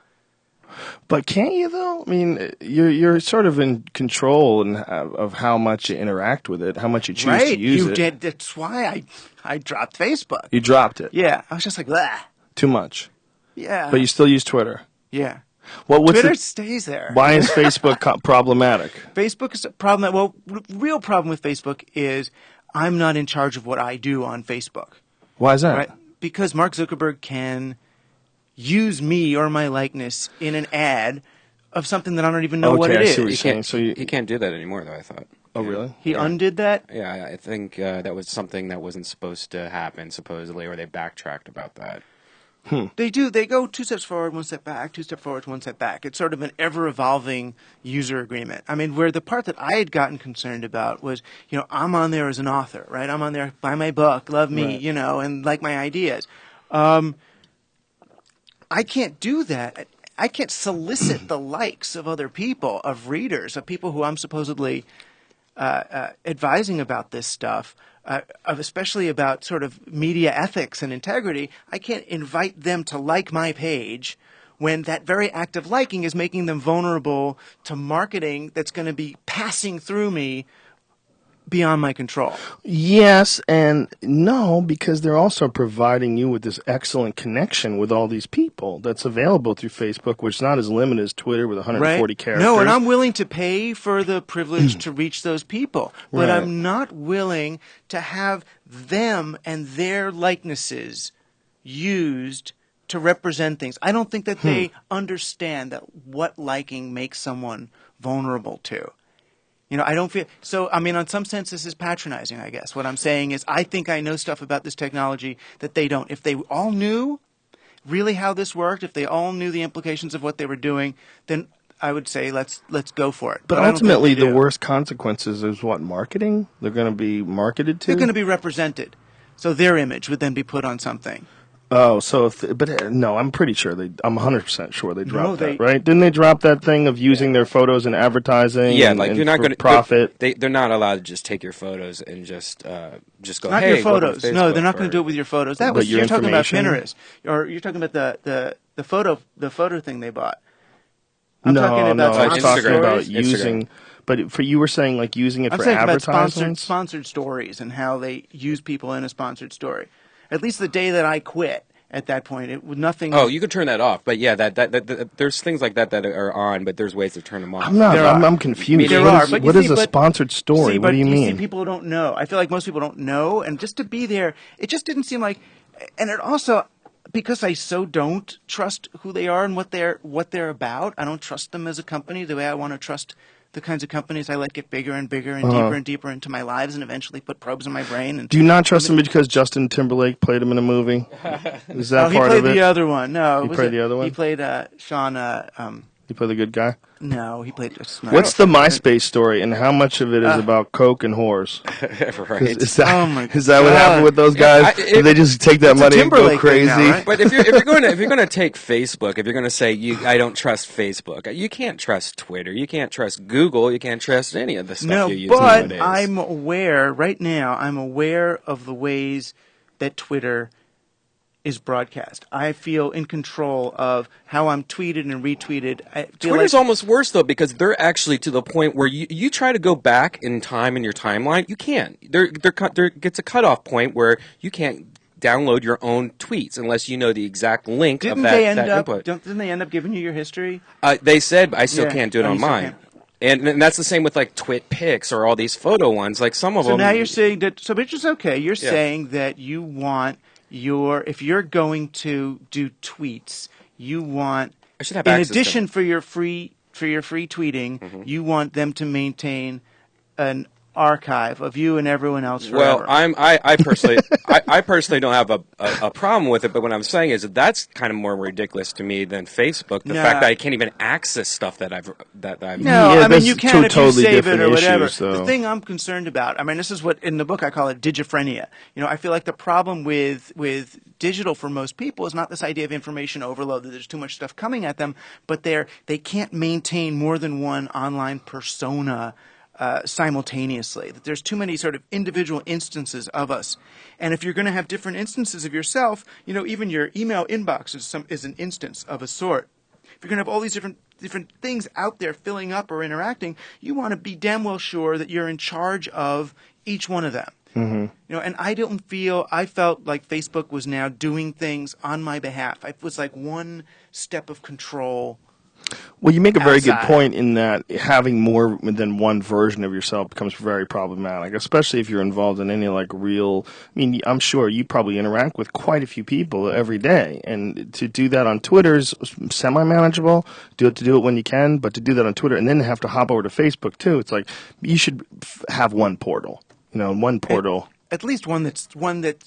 But can't you, though? I mean, you're sort of in control of how much you interact with it, how much you choose to use it. Right, that's why I dropped Facebook. You dropped it? Yeah, I was just like, blah. Too much? Yeah. But you still use Twitter? Yeah. Twitter stays there. Why is Facebook problematic? Facebook is a problem. Well, real problem with Facebook is I'm not in charge of what I do on Facebook. Why is that? Right? Because Mark Zuckerberg can use me or my likeness in an ad of something that I don't even know what it is. See what you're saying. So he can't do that anymore, though, I thought. Oh, really? He undid that? Yeah, I think that was something that wasn't supposed to happen, supposedly, or they backtracked about that. They do. They go 2 steps forward, 1 step back, 2 steps forward, 1 step back. It's sort of an ever-evolving user agreement. I mean, where the part that I had gotten concerned about was, I'm on there as an author, right? I'm on there, buy my book, love me, and like my ideas. I can't do that. I can't solicit the likes of other people, of readers, of people who I'm supposedly advising about this stuff, especially about sort of media ethics and integrity. I can't invite them to like my page when that very act of liking is making them vulnerable to marketing that's going to be passing through me beyond my control. Yes and no, because they're also providing you with this excellent connection with all these people that's available through Facebook, which is not as limited as Twitter with 140 characters. No, and I'm willing to pay for the privilege to reach those people, but Right. I'm not willing to have them and their likenesses used to represent things. I don't think that they understand that what liking makes someone vulnerable to. I don't feel so. I mean, on some sense, this is patronizing, I guess. What I'm saying is, I think I know stuff about this technology that they don't. If they all knew really how this worked, if they all knew the implications of what they were doing, then I would say let's go for it. But I don't think ultimately, they the do. worst consequences is what? Marketing? They're going to be marketed to? They're going to be represented, so their image would then be put on something. Oh, so no, I'm pretty sure I'm 100% sure they dropped they- that, right? Didn't they drop that thing of using their photos in advertising? Yeah, and, like and you're not for going to profit. They're not allowed to just take your photos and just go. Not hey, your photos. welcome to No, they're not Facebook," going to do it with your photos. That But was your you're talking about information? Pinterest, or you're talking about the photo thing they bought. I'm No, talking about I was sponsored talking Instagram. about stories. using. But for you were saying like using it I'm for saying about advertisements. sponsored stories and how they use people in a sponsored story. At least the day that I quit, at that point, it was nothing. Oh, you could turn that off, but yeah, that there's things like that are on, but there's ways to turn them off. I'm not. There are. I'm confused. There What are, is- but you what see, is a but- sponsored story? See, What but do you see, mean? people don't know. I feel like most people don't know, and just to be there, it just didn't seem like. And it also, because I so don't trust who they are and what they're about. I don't trust them as a company the way I want to trust the kinds of companies I let get bigger and bigger and deeper and deeper into my lives and eventually put probes in my brain. And Do you not trust him because Justin Timberlake played him in a movie? Is that he part played of it? the other one. No, He was played it- the other one? He played Sean. He played the good guy. No, he played. What's the MySpace story, and how much of it is about coke and whores? right. Is that, Oh my is that what God. happened with those guys? Did they just take that It's a money and go Timberlake thing crazy? now, right? But if you're going to take Facebook, if you're going to say I don't trust Facebook, you can't trust Twitter, you can't trust Google, you can't trust any of the stuff No, you use but nowadays. I'm aware right now. I'm aware of the ways that Twitter is broadcast. I feel in control of how I'm tweeted and retweeted. I feel Twitter's like, almost worse though because they're actually to the point where you try to go back in time in your timeline, you can't. There gets a cutoff point where you can't download your own tweets unless you know the exact link didn't of that, they end that up? input. Didn't they end up giving you your history? They said I still Yeah. can't do it Oh, you on still mine. can't. And that's the same with like Twit pics or all these photo ones. Like some of So them. now you're saying that. So which is okay. You're Yeah. saying that you want if you're going to do tweets, you want I should have in access to addition them. for your free tweeting, you want them to maintain an archive of you and everyone else forever. Well, I personally don't have a problem with it, but what I'm saying is that's kind of more ridiculous to me than Facebook. The Nah. fact that I can't even access stuff that I've No, Yeah, I mean that's you can two if totally you save it or different whatever. issues, though. The thing I'm concerned about, I mean, this is what in the book I call it digiphrenia. I feel like the problem with digital for most people is not this idea of information overload, that there's too much stuff coming at them, but they can't maintain more than one online persona simultaneously. That there's too many sort of individual instances of us, and if you're going to have different instances of yourself, even your email inbox is an instance of a sort. If you're going to have all these different things out there filling up or interacting, you want to be damn well sure that you're in charge of each one of them. Mm-hmm. And I felt like Facebook was now doing things on my behalf. It was like one step of control. Well, you make a very good outside. point in that having more than one version of yourself becomes very problematic, especially if you're involved in any real. I mean, I'm sure you probably interact with quite a few people every day, and to do that on Twitter is semi-manageable. To do it when you can, but to do that on Twitter and then have to hop over to Facebook too, it's like you should have one portal. One portal. At least one that.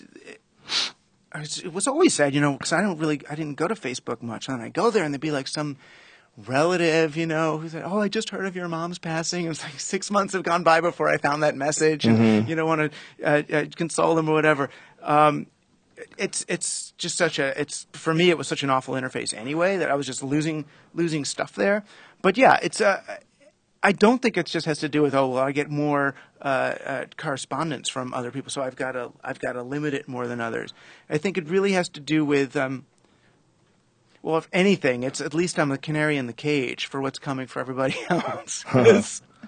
It was always said, because I didn't go to Facebook much, and I go there and there'd be like some relative, who said, "Oh, I just heard of your mom's passing." It was like 6 months have gone by before I found that message, and want to console them or whatever. It's just for me it was such an awful interface anyway that I was just losing stuff there. But yeah, I don't think it just has to do with I get more correspondence from other people, so I've got to limit it more than others. I think it really has to do with well, if anything, it's at least I'm the canary in the cage for what's coming for everybody else.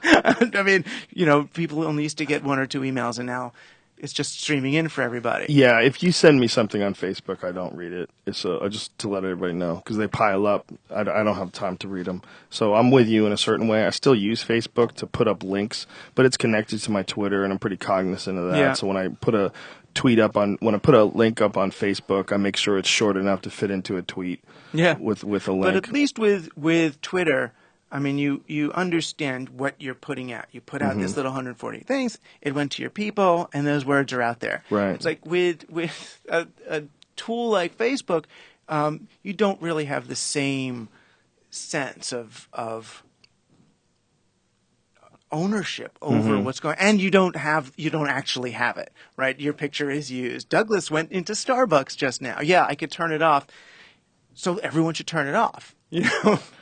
I mean, people only used to get 1 or 2 emails, and now it's just streaming in for everybody. Yeah, if you send me something on Facebook, I don't read it. It's just to let everybody know, because they pile up. I don't have time to read them. So I'm with you in a certain way. I still use Facebook to put up links, but it's connected to my Twitter, and I'm pretty cognizant of that. Yeah. So when I put a link up on Facebook, I make sure it's short enough to fit into a tweet. Yeah. With a link. But at least with Twitter, I mean, you understand what you're putting out. You put out this little 140 things. It went to your people, and those words are out there. Right. It's like with a tool like Facebook, you don't really have the same sense of ownership over what's going on. And you don't actually have it, right? Your picture is used. Douglas went into Starbucks just now. Yeah, I could turn it off. So everyone should turn it off,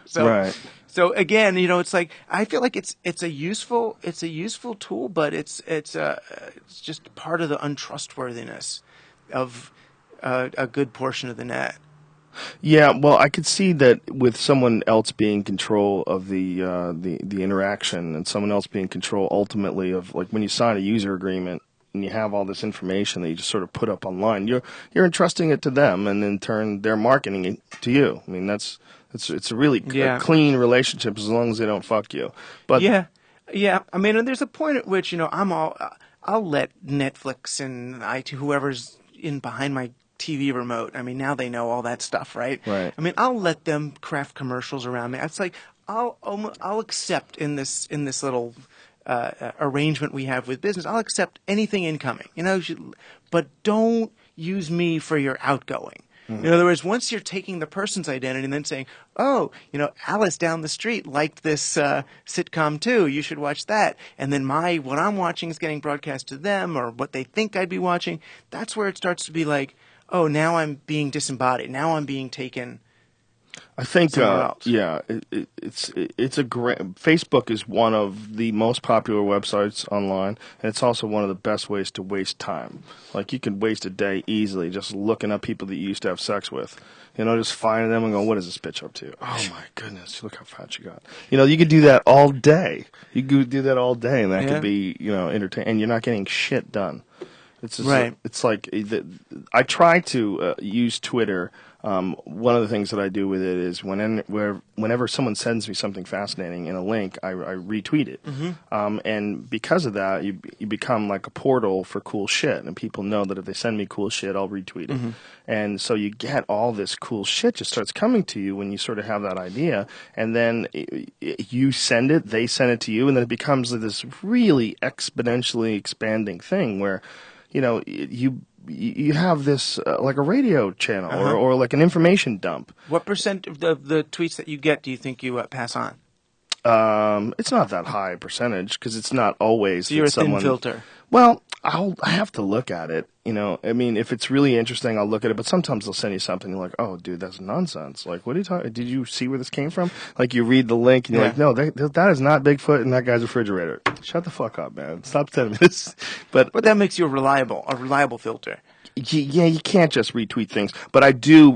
So, right. So again, it's like I feel like it's a useful tool, but it's just part of the untrustworthiness of a good portion of the net. Yeah, well, I could see that with someone else being in control of the interaction, and someone else being in control ultimately of, like, when you sign a user agreement and you have all this information that you just sort of put up online, you're entrusting it to them, and in turn they're marketing it to you. I mean, it's a really clean relationship as long as they don't fuck you. But yeah. I mean, and there's a point at which I'll let Netflix and whoever's in behind my TV remote. I mean, now they know all that stuff, right? Right. I mean, I'll let them craft commercials around me. It's like I'll accept in this little arrangement we have with business. I'll accept anything incoming, but don't use me for your outgoing. In other words, once you're taking the person's identity and then saying, oh, Alice down the street liked this sitcom too, you should watch that. And then what I'm watching is getting broadcast to them, or what they think I'd be watching. That's where it starts to be like, oh, now I'm being disembodied. Now I'm being taken. I think, else. it's a great. Facebook is one of the most popular websites online, and it's also one of the best ways to waste time. Like, you can waste a day easily just looking up people that you used to have sex with. Just finding them and going, what is this bitch up to? Oh my goodness, look how fat she got. You could do that all day. You could do that all day, and that could be, entertaining, and you're not getting shit done. It's just, right. It's like I try to use Twitter. One of the things that I do with it is whenever someone sends me something fascinating in a link, I retweet it. And because of that, you become like a portal for cool shit. And people know that if they send me cool shit, I'll retweet it. And so you get all this cool shit just starts coming to you when you sort of have that idea. And then you send it, they send it to you, and then it becomes this really exponentially expanding thing where you have this like a radio channel or like an information dump. What percent of the tweets that you get do you think you pass on? It's not that high a percentage because it's not always. So you're a thin filter. Well, I have to look at it. I mean, if it's really interesting, I'll look at it. But sometimes they'll send you something you're like, oh, dude, that's nonsense. Like, what are you talking? Did you see where this came from? Like, you read the link and you're like, no, that is not Bigfoot in that guy's refrigerator. Shut the fuck up, man. Stop sending me this. But that makes you a reliable filter. Yeah, you can't just retweet things. But I do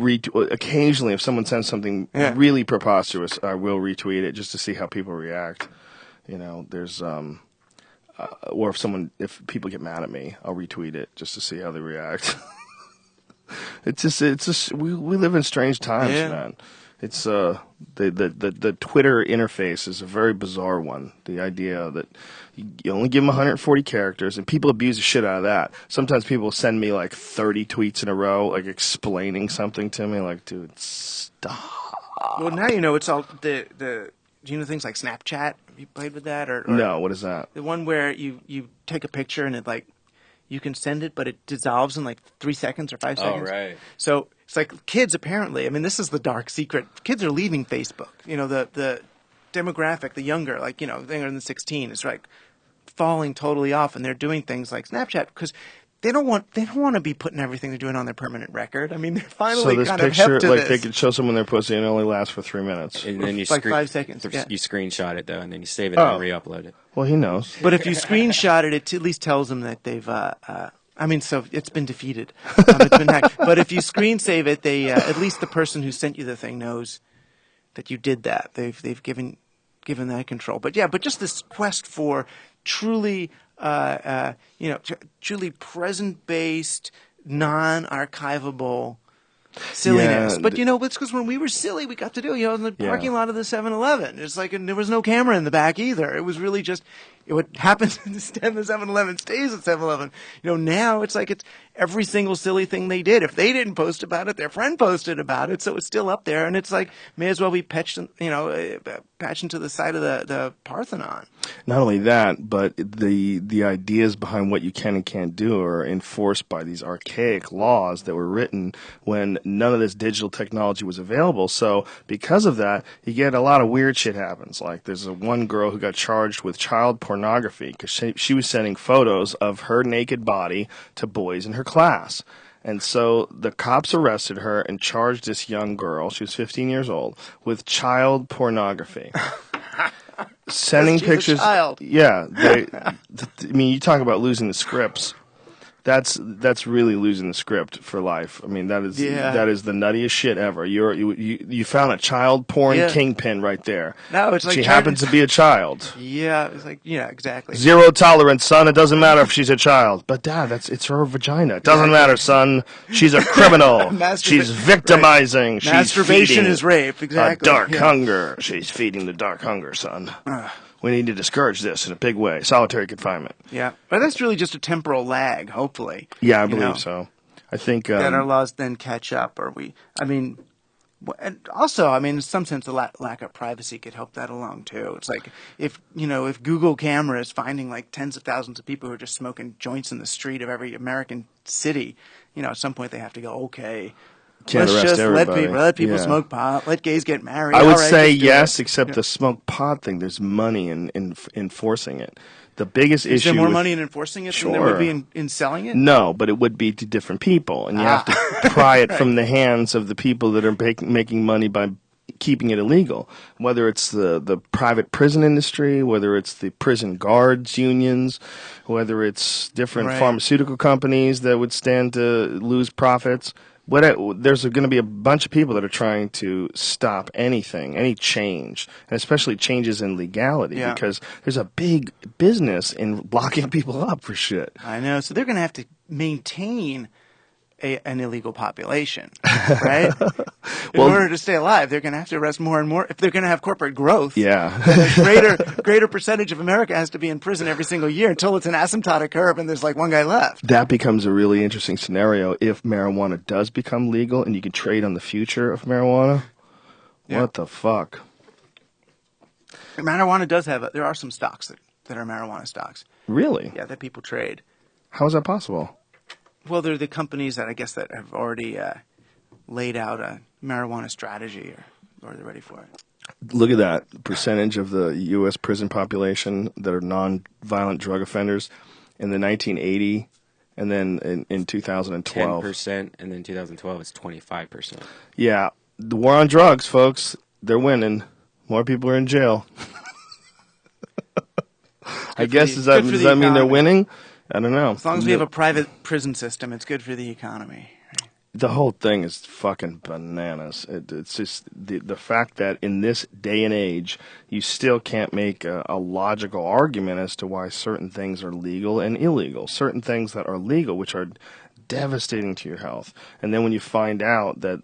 occasionally, if someone sends something really preposterous, I will retweet it just to see how people react. There's or if people get mad at me, I'll retweet it just to see how they react. It's just we live in strange times, man. It's the Twitter interface is a very bizarre one. The idea that you only give them 140 characters, and people abuse the shit out of that. Sometimes people send me like 30 tweets in a row, like explaining something to me. Like, dude, stop. Well, now it's all the. Do you know things like Snapchat? Have you played with that? Or no, what is that? The one where you take a picture and it you can send it, but it dissolves in like 3 seconds or 5 seconds. Oh, right. So it's like kids apparently. I mean, this is the dark secret. Kids are leaving Facebook. The demographic, the younger, they're in the 16, is like falling totally off, and they're doing things like Snapchat because they don't want to be putting everything they're doing on their permanent record. I mean, they're finally so this kind picture, of hep to like this. They could show someone their pussy and it only lasts for 3 minutes. And then you like 5 seconds. You screenshot it though, and then you save it and re-upload it. Well, he knows. But if you screenshot it, it at least tells them that they've. So it's been defeated. It's been hacked. But if you screen save it, they at least the person who sent you the thing knows that you did that. They've given given that control. But yeah, but just this quest for truly, truly present-based, non-archivable silliness. Yeah, But it's because when we were silly, we got to do in the parking lot of the 7-Eleven. It's like, and there was no camera in the back either. It was really just what happens in the 7-Eleven stays at 7-Eleven. Now it's like it's every single silly thing they did. If they didn't post about it, their friend posted about it, so it's still up there. And it's like may as well be patched into the side of the Parthenon. Not only that, but the ideas behind what you can and can't do are enforced by these archaic laws that were written when none of this digital technology was available. So because of that, you get a lot of weird shit happens. Like there's one girl who got charged with child pornography because she was sending photos of her naked body to boys in her class. And so the cops arrested her and charged this young girl, she was 15 years old, with child pornography. Sending pictures. Yeah. You talk about losing the scripts. That's really losing the script for life. I mean, that is the nuttiest shit ever. You found a child porn kingpin right there. No, it's like she happens to be a child. Yeah, it's like exactly. Zero tolerance, son. It doesn't matter if she's a child. But Dad, it's her vagina. It doesn't matter, son. She's a criminal. She's victimizing. Right. She's Masturbation feeding is rape. Exactly. A dark hunger. She's feeding the dark hunger, son. We need to discourage this in a big way. Solitary confinement. Yeah. But that's really just a temporal lag, hopefully. Yeah, I believe so. I think that our laws then catch up, and also, in some sense, the lack of privacy could help that along too. It's like if Google camera is finding like tens of thousands of people who are just smoking joints in the street of every American city, at some point they have to go, okay, let's just let people smoke pot, let gays get married. I would say yes, except the smoke pot thing. There's money in enforcing it. The biggest issue. Is there more money in enforcing it than there would be in selling it? No, but it would be to different people, and you have to pry it from the hands of the people that are making money by keeping it illegal. Whether it's the private prison industry, whether it's the prison guards unions, whether it's different pharmaceutical companies that would stand to lose profits. There's going to be a bunch of people that are trying to stop anything, any change, and especially changes in legality, because there's a big business in locking people up for shit. I know. So they're going to have to maintain an illegal population, right? In order to stay alive, they're going to have to arrest more and more. If they're going to have corporate growth, then a greater percentage of America has to be in prison every single year until it's an asymptotic curve and there's like one guy left. That becomes a really interesting scenario if marijuana does become legal and you can trade on the future of marijuana. Yeah. What the fuck? Marijuana does have there are some stocks that are marijuana stocks. Really? Yeah, that people trade. How is that possible? Well, they're the companies that I guess that have already laid out a marijuana strategy or they're ready for it. Look at that percentage of the U.S. prison population that are non-violent drug offenders in the 1980 and then in 2012. 10%, and then 2012 is 25%. Yeah. The war on drugs, folks, they're winning. More people are in jail. I guess, does that mean they're winning? I don't know. As long as we have a private prison system, it's good for the economy. Right? The whole thing is fucking bananas. It's just the fact that in this day and age, you still can't make a logical argument as to why certain things are legal and illegal. Certain things that are legal, which are devastating to your health. And then when you find out that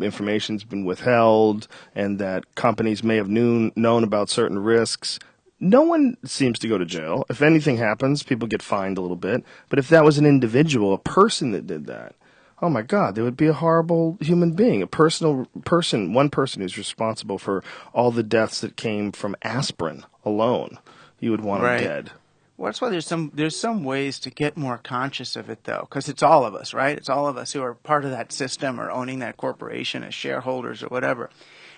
information's been withheld and that companies may have known about certain risks, no one seems to go to jail. If anything happens, people get fined a little bit. But if that was an individual, a person that did that, oh my God, they would be a horrible human being. One person who's responsible for all the deaths that came from aspirin alone. You would want them dead. Well, that's why there's some ways to get more conscious of it, though, because it's all of us, right? It's all of us who are part of that system or owning that corporation as shareholders or whatever.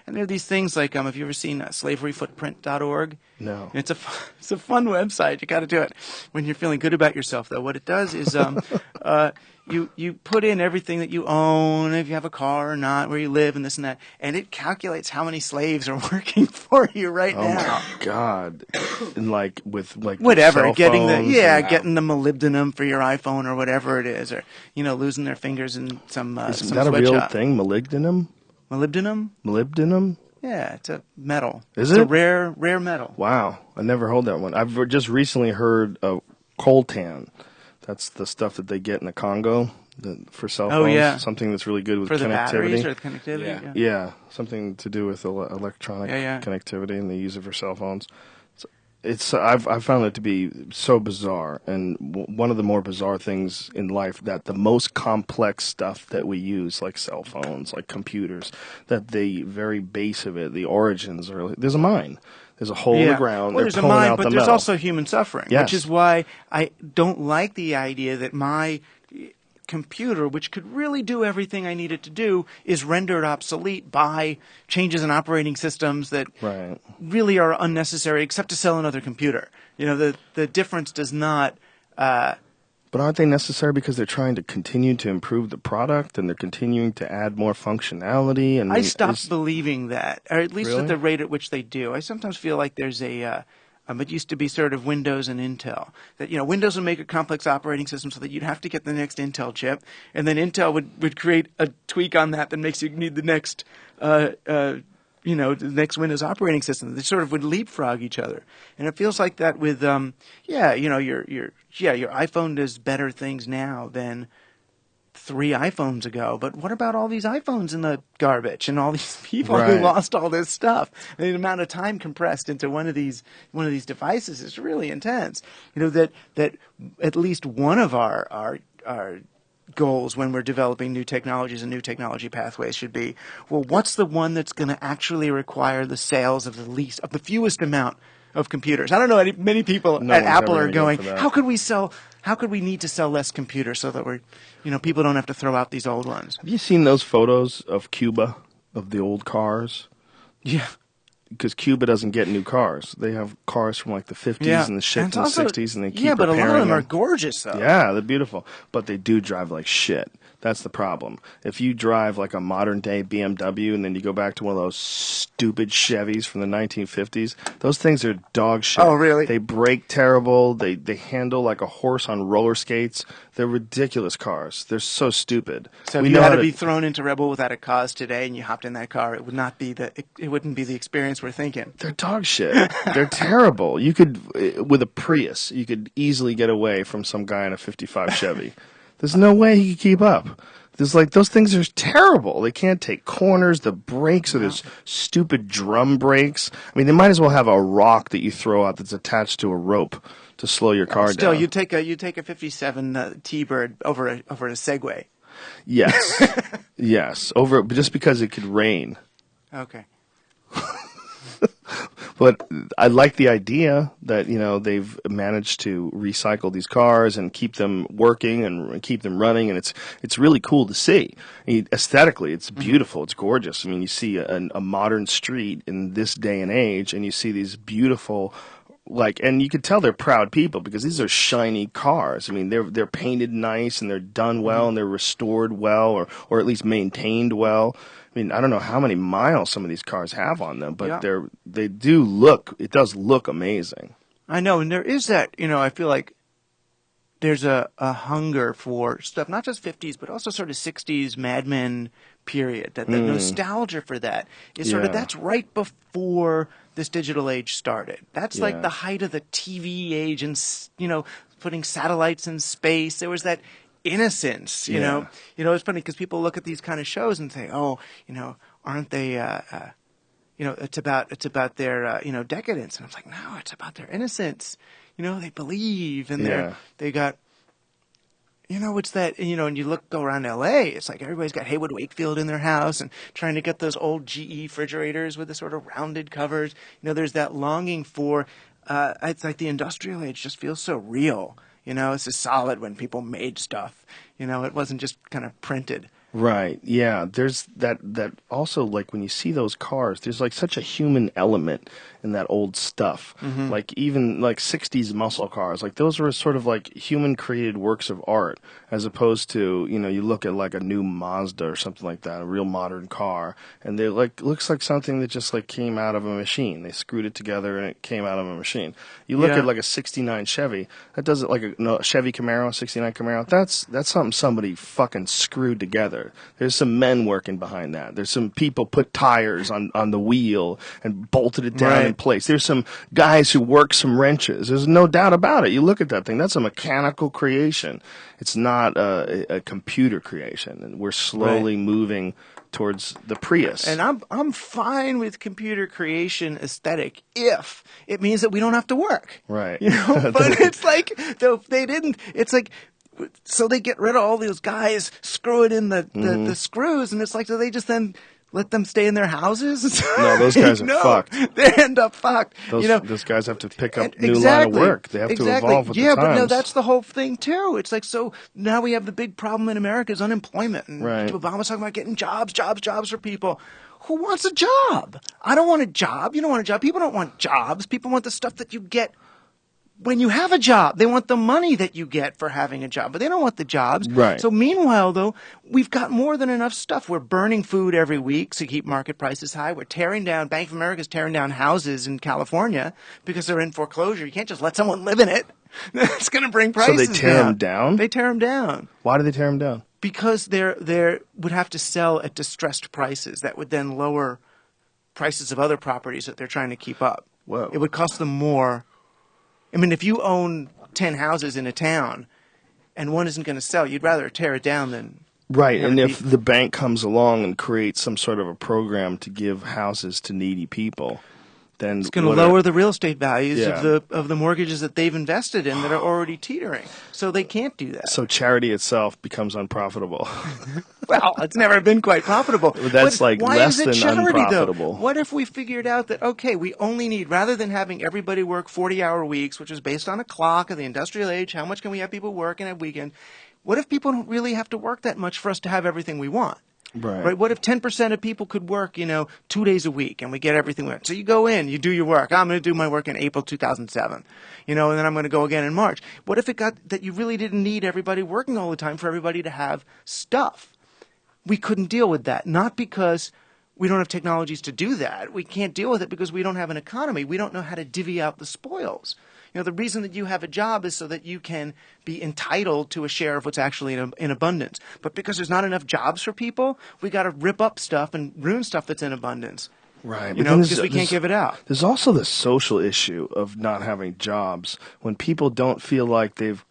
And there are these things like, have you ever seen slaveryfootprint.org? No. It's a fun website. You got to do it when you're feeling good about yourself, though. What it does is you put in everything that you own, if you have a car or not, where you live, and this and that, and it calculates how many slaves are working for you now. Oh my God! And with whatever, getting getting the molybdenum for your iPhone or whatever it is, or losing their fingers in some is some that a sweatshop. real thing? Molybdenum? Molybdenum? Molybdenum? Yeah, it's a metal. Is It's it? a rare metal. Wow, I never heard that one. I've just recently heard of coltan. That's the stuff that they get in the Congo for cell phones. Oh, yeah. Something that's really good with For the connectivity. batteries or the connectivity? Yeah. Yeah, something to do with electronic Yeah. connectivity, and they use it for cell phones. I've found it to be so bizarre, and one of the more bizarre things in life, that the most complex stuff that we use, like cell phones, like computers, that the very base of it, the origins are, there's a mine. There's a hole in the ground. Well, They're there's a pulling mind, out but the there's metal. also human suffering, Yes. which is why I don't like the idea that my computer, which could really do everything I need it to do, is rendered obsolete by changes in operating systems that Right. really are unnecessary, except to sell another computer. The difference does not. But aren't they necessary because they're trying to continue to improve the product, and they're continuing to add more functionality? And I stopped believing that, or at least Really? at the rate at which they do. I sometimes feel like there's it used to be sort of Windows and Intel. That Windows would make a complex operating system so that you'd have to get the next Intel chip, and then Intel would create a tweak on that that makes you need the next the next Windows operating system. They sort of would leapfrog each other, and it feels like that with your iPhone does better things now than 3 iPhones ago, but what about all these iPhones in the garbage and all these people who Right. lost all this stuff? The amount of time compressed into one of these devices is really intense. That at least one of our goals when we're developing new technologies and new technology pathways should be, well, what's the one that's going to actually require the sales of the fewest amount of computers? I don't know. Many people No at one's Apple ever are gonna going, go for that. how could we need to sell less computers so that people don't have to throw out these old ones? Have you seen those photos of Cuba, of the old cars? Yeah. Because Cuba doesn't get new cars. They have cars from like the 50s Yeah. and the shit And from it's the also- 60s, and they keep yeah, but a lot of repairing them are gorgeous, though. Yeah, they're beautiful, but they do drive like shit. That's the problem. If you drive like a modern day BMW and then you go back to one of those stupid Chevys from the 1950s, those things are dog shit. Oh, really? They brake terrible. They handle like a horse on roller skates. They're ridiculous cars. They're so stupid. So if We you know had how to be thrown into Rebel without a cause today and you hopped in that car, it wouldn't be the experience we're thinking. They're dog shit. They're terrible. You could, with a Prius, you could easily get away from some guy in a 55 Chevy. There's no way he could keep up. There's like, those things are terrible. They can't take corners. The brakes are those stupid drum brakes. I mean, they might as well have a rock that you throw out that's attached to a rope to slow your car Still, down. you take a 57 T-Bird over a Segway. Yes. Yes. Just because it could rain. Okay. But I like the idea that, they've managed to recycle these cars and keep them working and keep them running, and it's really cool to see. Aesthetically, it's beautiful. It's gorgeous. I mean, you see a modern street in this day and age, and you see these beautiful, and you could tell they're proud people because these are shiny cars. I mean, they're painted nice and they're done well and they're restored well, or at least maintained well. I mean, I don't know how many miles some of these cars have on them, but it does look amazing. I know, and there is that, I feel like there's a hunger for stuff, not just 50s, but also sort of 60s Mad Men period. That the nostalgia for that is sort of, that's right before this digital age started. That's like the height of the TV age and, putting satellites in space. There was that innocence, you know. It's funny because people look at these kind of shows and say, "Oh, aren't they? It's about their decadence." And I was like, "No, it's about their innocence. They believe and they got." It's that, and you go around L.A., it's like everybody's got Haywood Wakefield in their house and trying to get those old GE refrigerators with the sort of rounded covers. There's that longing for, it's like the industrial age just feels so real. It's just solid when people made stuff. It wasn't just kind of printed. Right. Yeah. There's that also, like, when you see those cars, there's like such a human element in that old stuff. Mm-hmm. Like even like 60s muscle cars, like those were sort of like human created works of art, as opposed to, you look at like a new Mazda or something like that, a real modern car, and they looks like something that just like came out of a machine. They screwed it together and it came out of a machine. You look at like a 69 Chevy, that doesn't, like a Chevy Camaro, 69 Camaro, that's something somebody fucking screwed together. there. There's some men working behind that. There's some people put tires on the wheel and bolted it down in place. There's some guys who work some wrenches. There's no doubt about it. You look at that thing, that's a mechanical creation. It's not a computer creation. And we're slowly moving towards the Prius. And I'm fine with computer creation aesthetic if it means that we don't have to work. Right. You know, but it's like they didn't. It's like so they get rid of all those guys screwing in the screws, and it's like do they just then let them stay in their houses? No, those guys are fucked. They end up fucked. Those guys have to pick up new line of work. They have to evolve with the times. Yeah, but no, that's the whole thing too. It's like so now we have the big problem in America is unemployment. And Obama's talking about getting jobs for people. Who wants a job? I don't want a job. You don't want a job. People don't want jobs. People want the stuff that you get when you have a job. They want the money that you get for having a job, but they don't want the jobs. Right. So meanwhile, though, we've got more than enough stuff. We're burning food every week to keep market prices high. We're tearing down, Bank of America's tearing down houses in California because they're in foreclosure. You can't just let someone live in it. That's going to bring prices down. So they tear them down? They tear them down. Why do they tear them down? Because they would have to sell at distressed prices. That would then lower prices of other properties that they're trying to keep up. Whoa. It would cost them more. I mean, if you own 10 houses in a town and one isn't going to sell, you'd rather tear it down than... Right, and if the bank comes along and creates some sort of a program to give houses to needy people, then... It's going to lower the real estate values of the mortgages that they've invested in that are already teetering. So they can't do that. So charity itself becomes unprofitable. Well, it's never been quite profitable. That's like less than unprofitable. Though? What if we figured out that, okay, we only need, rather than having everybody work 40-hour weeks, which is based on a clock of the industrial age, how much can we have people work and have weekend? What if people don't really have to work that much for us to have everything we want? Right. What if 10% of people could work, 2 days a week and we get everything we want? So you go in, you do your work. I'm going to do my work in April 2007, and then I'm going to go again in March. What if it got that you really didn't need everybody working all the time for everybody to have stuff? We couldn't deal with that, not because we don't have technologies to do that. We can't deal with it because we don't have an economy. We don't know how to divvy out the spoils. The reason that you have a job is so that you can be entitled to a share of what's actually in abundance. But because there's not enough jobs for people, we got to rip up stuff and ruin stuff that's in abundance. Right. Because we can't give it out. There's also the social issue of not having jobs. When people don't feel like they've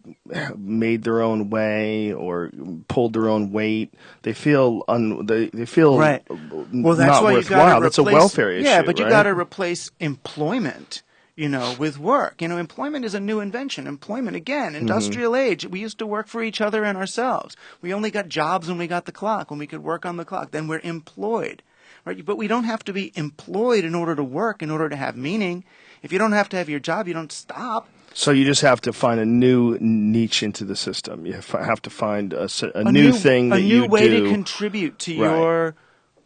made their own way or pulled their own weight, they feel they feel right. Well, that's not why worthwhile. That's a welfare issue. Yeah, but you right? got to replace employment. With work. Employment is a new invention. Employment, again, industrial age. We used to work for each other and ourselves. We only got jobs when we got the clock, when we could work on the clock. Then we're employed. Right? But we don't have to be employed in order to work, in order to have meaning. If you don't have to have your job, you don't stop. So you just have to find a new niche into the system. You have to find a new thing that you do. A new way to contribute to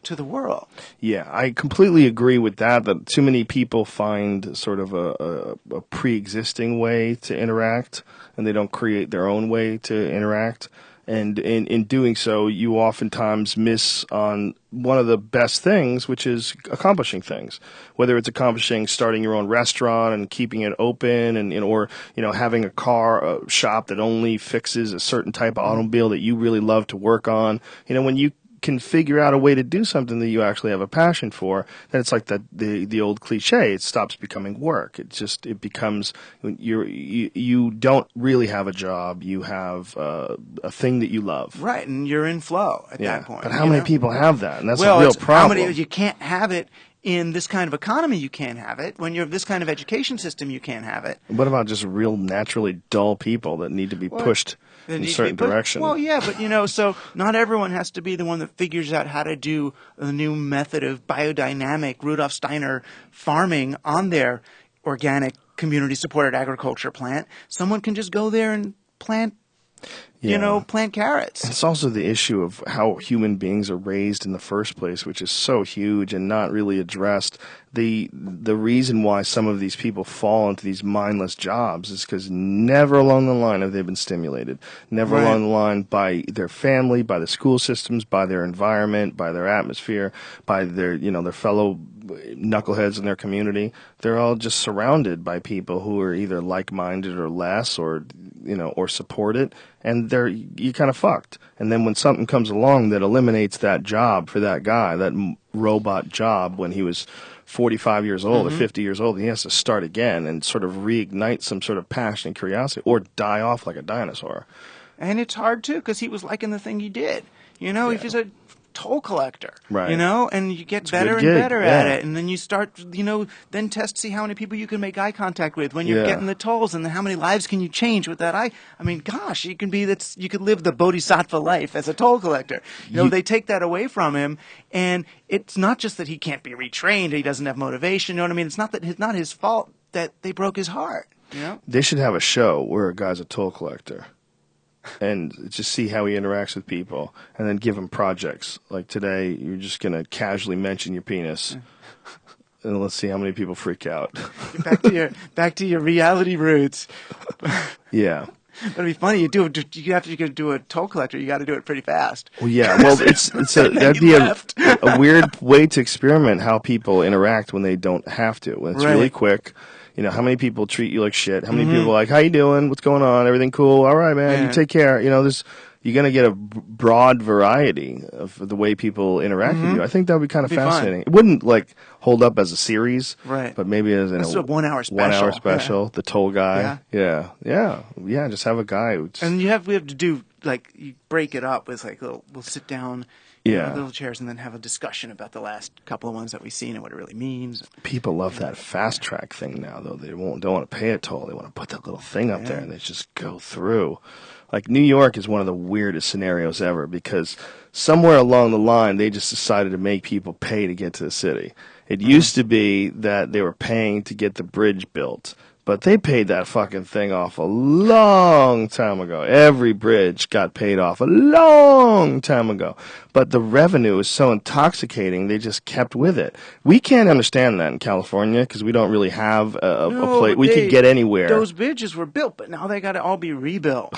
to the world. Yeah, I completely agree with that too many people find sort of a pre-existing way to interact, and they don't create their own way to interact. And in doing so, you oftentimes miss on one of the best things, which is accomplishing things. Whether it's accomplishing starting your own restaurant and keeping it open, or having a shop that only fixes a certain type of automobile that you really love to work on. When you can figure out a way to do something that you actually have a passion for, then it's like the old cliche. It stops becoming work. It becomes you don't really have a job. You have a thing that you love. Right, and you're in flow at that point. But how many people have that? And that's a real problem. You can't have it in this kind of economy. You can't have it when you have this kind of education system. You can't have it. What about just real naturally dull people that need to be pushed in a certain direction? Well, yeah, but so not everyone has to be the one that figures out how to do a new method of biodynamic Rudolf Steiner farming on their organic community-supported agriculture plant. Someone can just go there and plant plant carrots. It's also the issue of how human beings are raised in the first place, which is so huge and not really addressed. The reason why some of these people fall into these mindless jobs is because never along the line have they been stimulated. Never along the line by their family, by the school systems, by their environment, by their atmosphere, by their their fellow knuckleheads in their community. They're all just surrounded by people who are either like-minded or less, or or support it, and you kind of fucked. And then when something comes along that eliminates that job for that guy, that robot job when he was 45 years old or 50 years old, he has to start again and sort of reignite some sort of passion and curiosity, or die off like a dinosaur. And it's hard, too, because he was liking the thing he did. If he's a toll collector, right. And you get better and better at it. And then you start, then test to see how many people you can make eye contact with when you're getting the tolls, and then how many lives can you change with that eye. I mean, gosh, you could live the bodhisattva life as a toll collector. They take that away from him, and it's not just that he can't be retrained, he doesn't have motivation, you know what I mean? It's not his fault that they broke his heart, They should have a show where a guy's a toll collector. And just see how he interacts with people, and then give him projects. Like today, you're just going to casually mention your penis, and let's see how many people freak out. back to your reality roots. Yeah. That'd be funny. You have to do a toll collector. You got to do it pretty fast. Well, yeah. Well, that'd be a weird way to experiment how people interact when they don't have to. When it's really quick. How many people treat you like shit? How many people are like, how you doing? What's going on? Everything cool? All right, man. You take care. You're going to get a broad variety of the way people interact with you. I think that would be kind of fascinating. It wouldn't hold up as a series, right? But maybe as a 1 hour special. 1 hour special. The toll guy. Yeah. Just have a guy. And we have to do you break it up with we'll sit down. Little chairs, and then have a discussion about the last couple of ones that we've seen and what it really means. People love that fast track thing now, though. They don't want to pay a toll. They want to put that little thing up there, and they just go through. Like New York is one of the weirdest scenarios ever, because somewhere along the line they just decided to make people pay to get to the city. It used to be that they were paying to get the bridge built. But they paid that fucking thing off a long time ago. Every bridge got paid off a long time ago. But the revenue is so intoxicating, they just kept with it. We can't understand that in California because we don't really have a place. We could get anywhere. Those bridges were built, but now they got to all be rebuilt.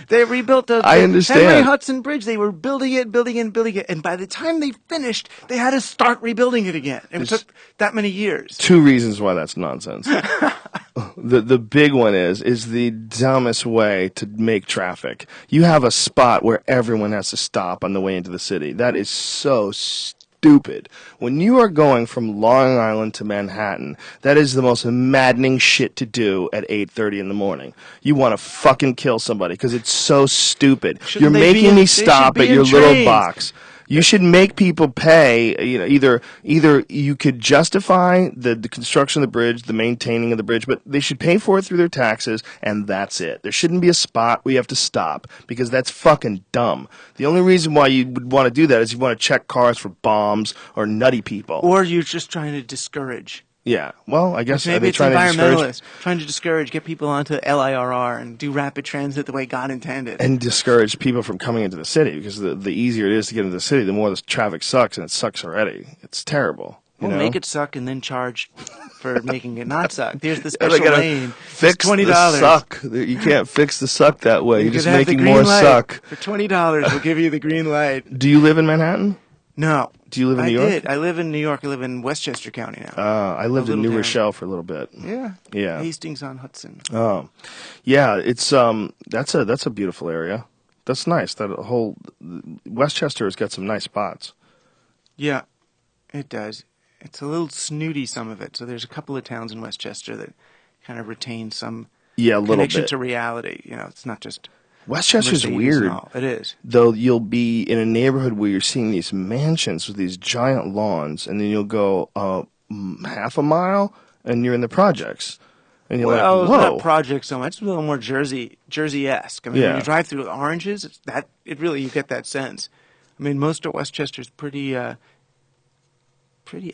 They rebuilt the understand. Henry Hudson Bridge. They were building it. And by the time they finished, they had to start rebuilding it again. It took that many years. 2 reasons why that's nonsense. The big one is the dumbest way to make traffic. You have a spot where everyone has to stop on the way into the city. That is so stupid. When you are going from Long Island to Manhattan, that is the most maddening shit to do at 8:30 in the morning. You want to fucking kill somebody because it's so stupid. You're making me stop at your little box. You should make people pay. Either you could justify the construction of the bridge, the maintaining of the bridge, but they should pay for it through their taxes, and that's it. There shouldn't be a spot where you have to stop, because that's fucking dumb. The only reason why you would want to do that is you want to check cars for bombs or nutty people, or you're just trying to discourage. Yeah, well, I guess maybe it's environmentalists trying to discourage, get people onto LIRR and do rapid transit the way God intended, and discourage people from coming into the city, because the easier it is to get into the city, the more the traffic sucks, and it sucks already. It's terrible. Make it suck and then charge for making it not suck. There's the special lane. Fix $20. The suck. You can't fix the suck that way. You're just making more light. Suck. For $20, we'll give you the green light. Do you live in Manhattan? No. Do you live in New York? I did. I live in New York. I live in Westchester County now. I lived in New Rochelle for a little bit. Yeah. Hastings on Hudson. Oh, yeah. It's that's a beautiful area. That's nice. That whole Westchester has got some nice spots. Yeah, it does. It's a little snooty, some of it. So there's a couple of towns in Westchester that kind of retain some connection to reality. It's not just. Westchester's weird. It is. Though you'll be in a neighborhood where you're seeing these mansions with these giant lawns, and then you'll go half a mile, and you're in the projects. And you're like, whoa. It's not projects so much. It's a little more Jersey-esque. I mean, when you drive through Oranges, you get that sense. I mean, most of Westchester's pretty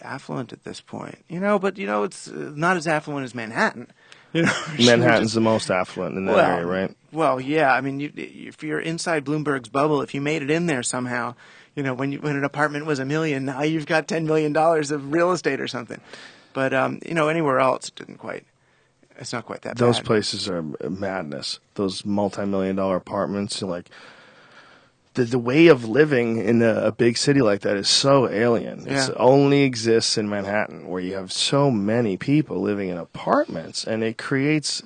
affluent at this point. But it's not as affluent as Manhattan. Manhattan's the most affluent in that area, right? Well, yeah. I mean, if you're inside Bloomberg's bubble, if you made it in there somehow, when an apartment was $1 million, now you've got $10 million of real estate or something. But anywhere else, it's not quite that bad. Those places are madness. Those multi-million-dollar apartments, the way of living in a big city like that is so alien. It only exists in Manhattan, where you have so many people living in apartments, and it's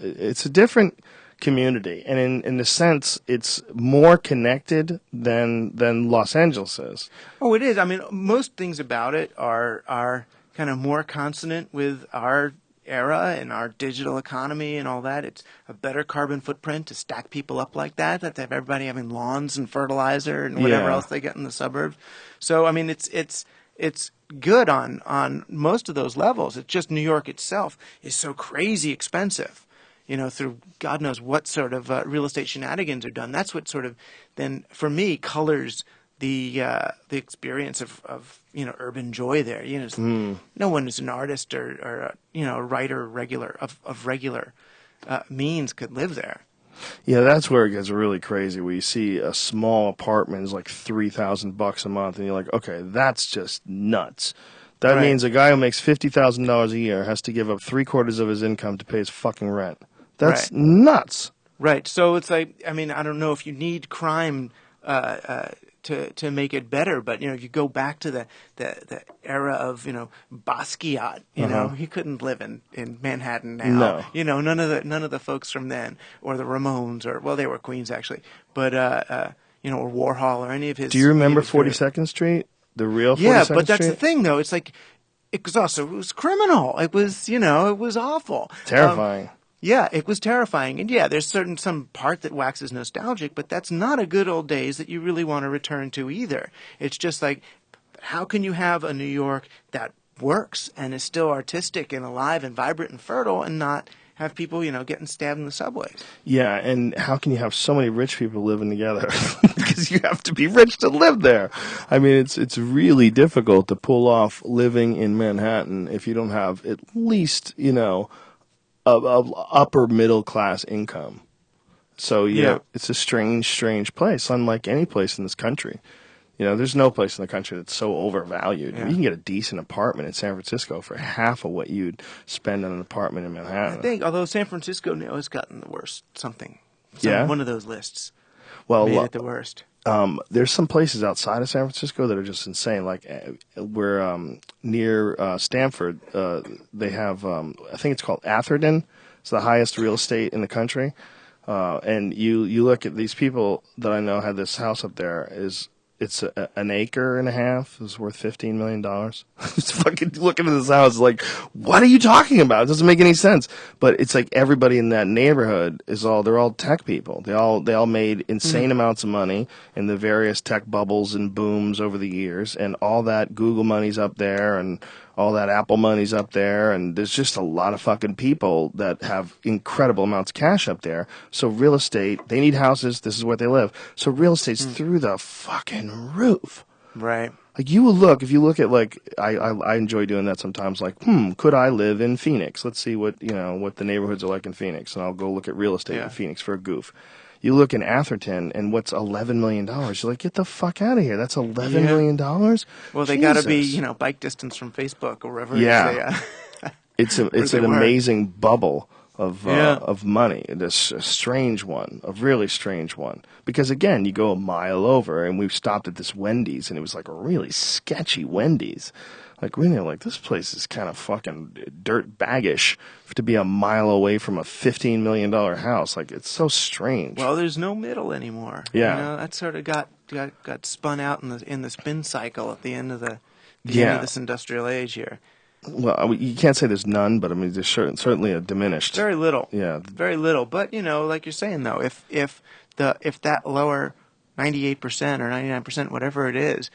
a different community, and in a sense, it's more connected than Los Angeles is. Oh, it is. I mean, most things about it are kind of more consonant with our era and our digital economy and all that. It's a better carbon footprint to stack people up like that, to have everybody having lawns and fertilizer and whatever else they get in the suburbs. So, I mean, it's good on most of those levels. It's just New York itself is so crazy expensive, through God knows what sort of real estate shenanigans are done. That's what sort of then, for me, colors the experience of urban joy there. No one is an artist or a writer of regular means could live there. Yeah, that's where it gets really crazy. Where you see a small apartment is like $3,000 a month, and you're like, okay, that's just nuts. That means a guy who makes $50,000 a year has to give up 3/4 of his income to pay his fucking rent. That's nuts. Right. So it's like, I mean, I don't know if you need crime to make it better, but if you go back to the era of Basquiat, he couldn't live in Manhattan now. No. None of the folks from then, or the Ramones, or they were Queens actually, but or Warhol or any of his. Do you remember 42nd Street? The real 42nd Street? Yeah, but that's the thing though. It's like it was criminal. It was it was awful. Terrifying. Yeah, it was terrifying. And yeah, there's some part that waxes nostalgic, but that's not a good old days that you really want to return to either. It's just like, how can you have a New York that works and is still artistic and alive and vibrant and fertile and not have people, getting stabbed in the subways? Yeah, and how can you have so many rich people living together? Because you have to be rich to live there. I mean, it's really difficult to pull off living in Manhattan if you don't have at least, of upper middle class income. So it's a strange place, unlike any place in this country. There's no place in the country that's so overvalued. You can get a decent apartment in San Francisco for half of what you'd spend on an apartment in Manhattan. I think, although San Francisco now has gotten the worst, one of those lists made it the worst. There's some places outside of San Francisco that are just insane. Like we're near Stanford, they have I think it's called Atherton. It's the highest real estate in the country. And you look at these people that I know had this house up there. It's an acre and a half. It's worth $15 million. Just fucking looking at this house like, what are you talking about? It doesn't make any sense. But it's like everybody in that neighborhood they're all tech people. They all made insane amounts of money in the various tech bubbles and booms over the years, and all that Google money's up there, and all that Apple money's up there, and there's just a lot of fucking people that have incredible amounts of cash up there. So real estate, they need houses. This is where they live. So real estate's through the fucking roof. Right. Like if you look at like, I enjoy doing that sometimes. Like, could I live in Phoenix? Let's see what the neighborhoods are like in Phoenix, and I'll go look at real estate in Phoenix for a goof. You look in Atherton, and what's $11 million? You're like, get the fuck out of here. That's $11 million? Well, they got to be, bike distance from Facebook or wherever. Yeah. It's an amazing bubble of money. This a strange one, a really strange one. Because again, you go a mile over, and we've stopped at this Wendy's, and it was like a really sketchy Wendy's. Like, we know, like, this place is kind of fucking dirt baggish to be a mile away from a $15 million house. Like, it's so strange. Well, there's no middle anymore. Yeah. That sort of got spun out in the spin cycle at the end of the end of this industrial age here. Well, you can't say there's none, but I mean, there's certainly a diminished. Very little. Yeah. Very little. But, like you're saying, though, if that lower 98% or 99%, whatever it is,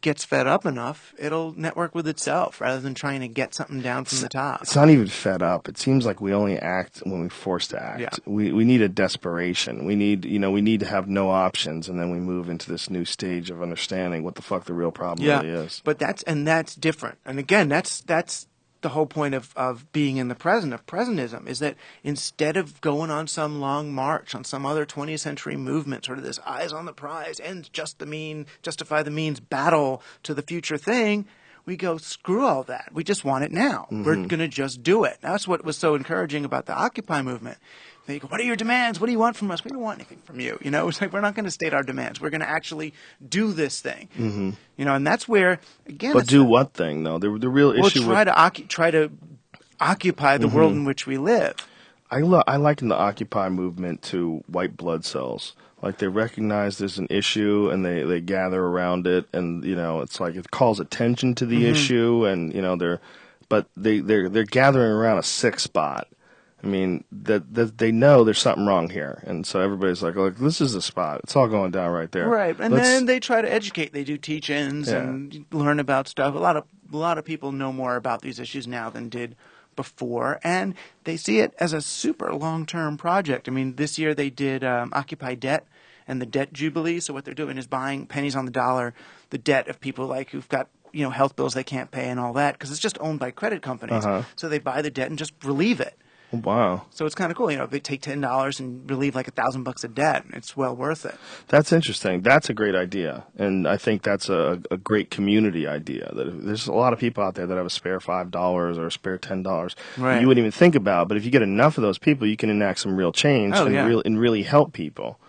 gets fed up enough, it'll network with itself rather than trying to get something down from the top. It's not even fed up. It seems like we only act when we're forced to act. Yeah. We need a desperation. We need to have no options, and then we move into this new stage of understanding what the fuck the real problem really is. But that's different. And again, that's the whole point of being in the present, of presentism, is that instead of going on some long march on some other 20th century movement, sort of this eyes on the prize, and justify the means battle to the future thing, we go, screw all that. We just want it now. We're going to just do it. That's what was so encouraging about the Occupy movement. They go, what are your demands? What do you want from us? We don't want anything from you. It's like, we're not going to state our demands. We're going to actually do this thing. And that's where, again. But do what thing, though? The real issue. Try to occupy the world in which we live. I liken the Occupy movement to white blood cells. Like they recognize there's an issue and they gather around it, and it's like it calls attention to the issue, and they're gathering around a sick spot. I mean that they know there's something wrong here, and so everybody's like, look, this is the spot. It's all going down right there. Right, and then they try to educate. They do teach-ins and learn about stuff. A lot of people know more about these issues now than did before, and they see it as a super long-term project. I mean, this year they did Occupy Debt and the Debt Jubilee. So what they're doing is buying pennies on the dollar, the debt of people like who've got health bills they can't pay and all that, because it's just owned by credit companies. So they buy the debt and just relieve it. Wow. So it's kind of cool. They take $10 and relieve like $1,000 of debt. It's well worth it. That's interesting. That's a great idea. And I think that's a great community idea. That there's a lot of people out there that have a spare $5 or a spare $10 that you wouldn't even think about. But if you get enough of those people, you can enact some real change and really help people.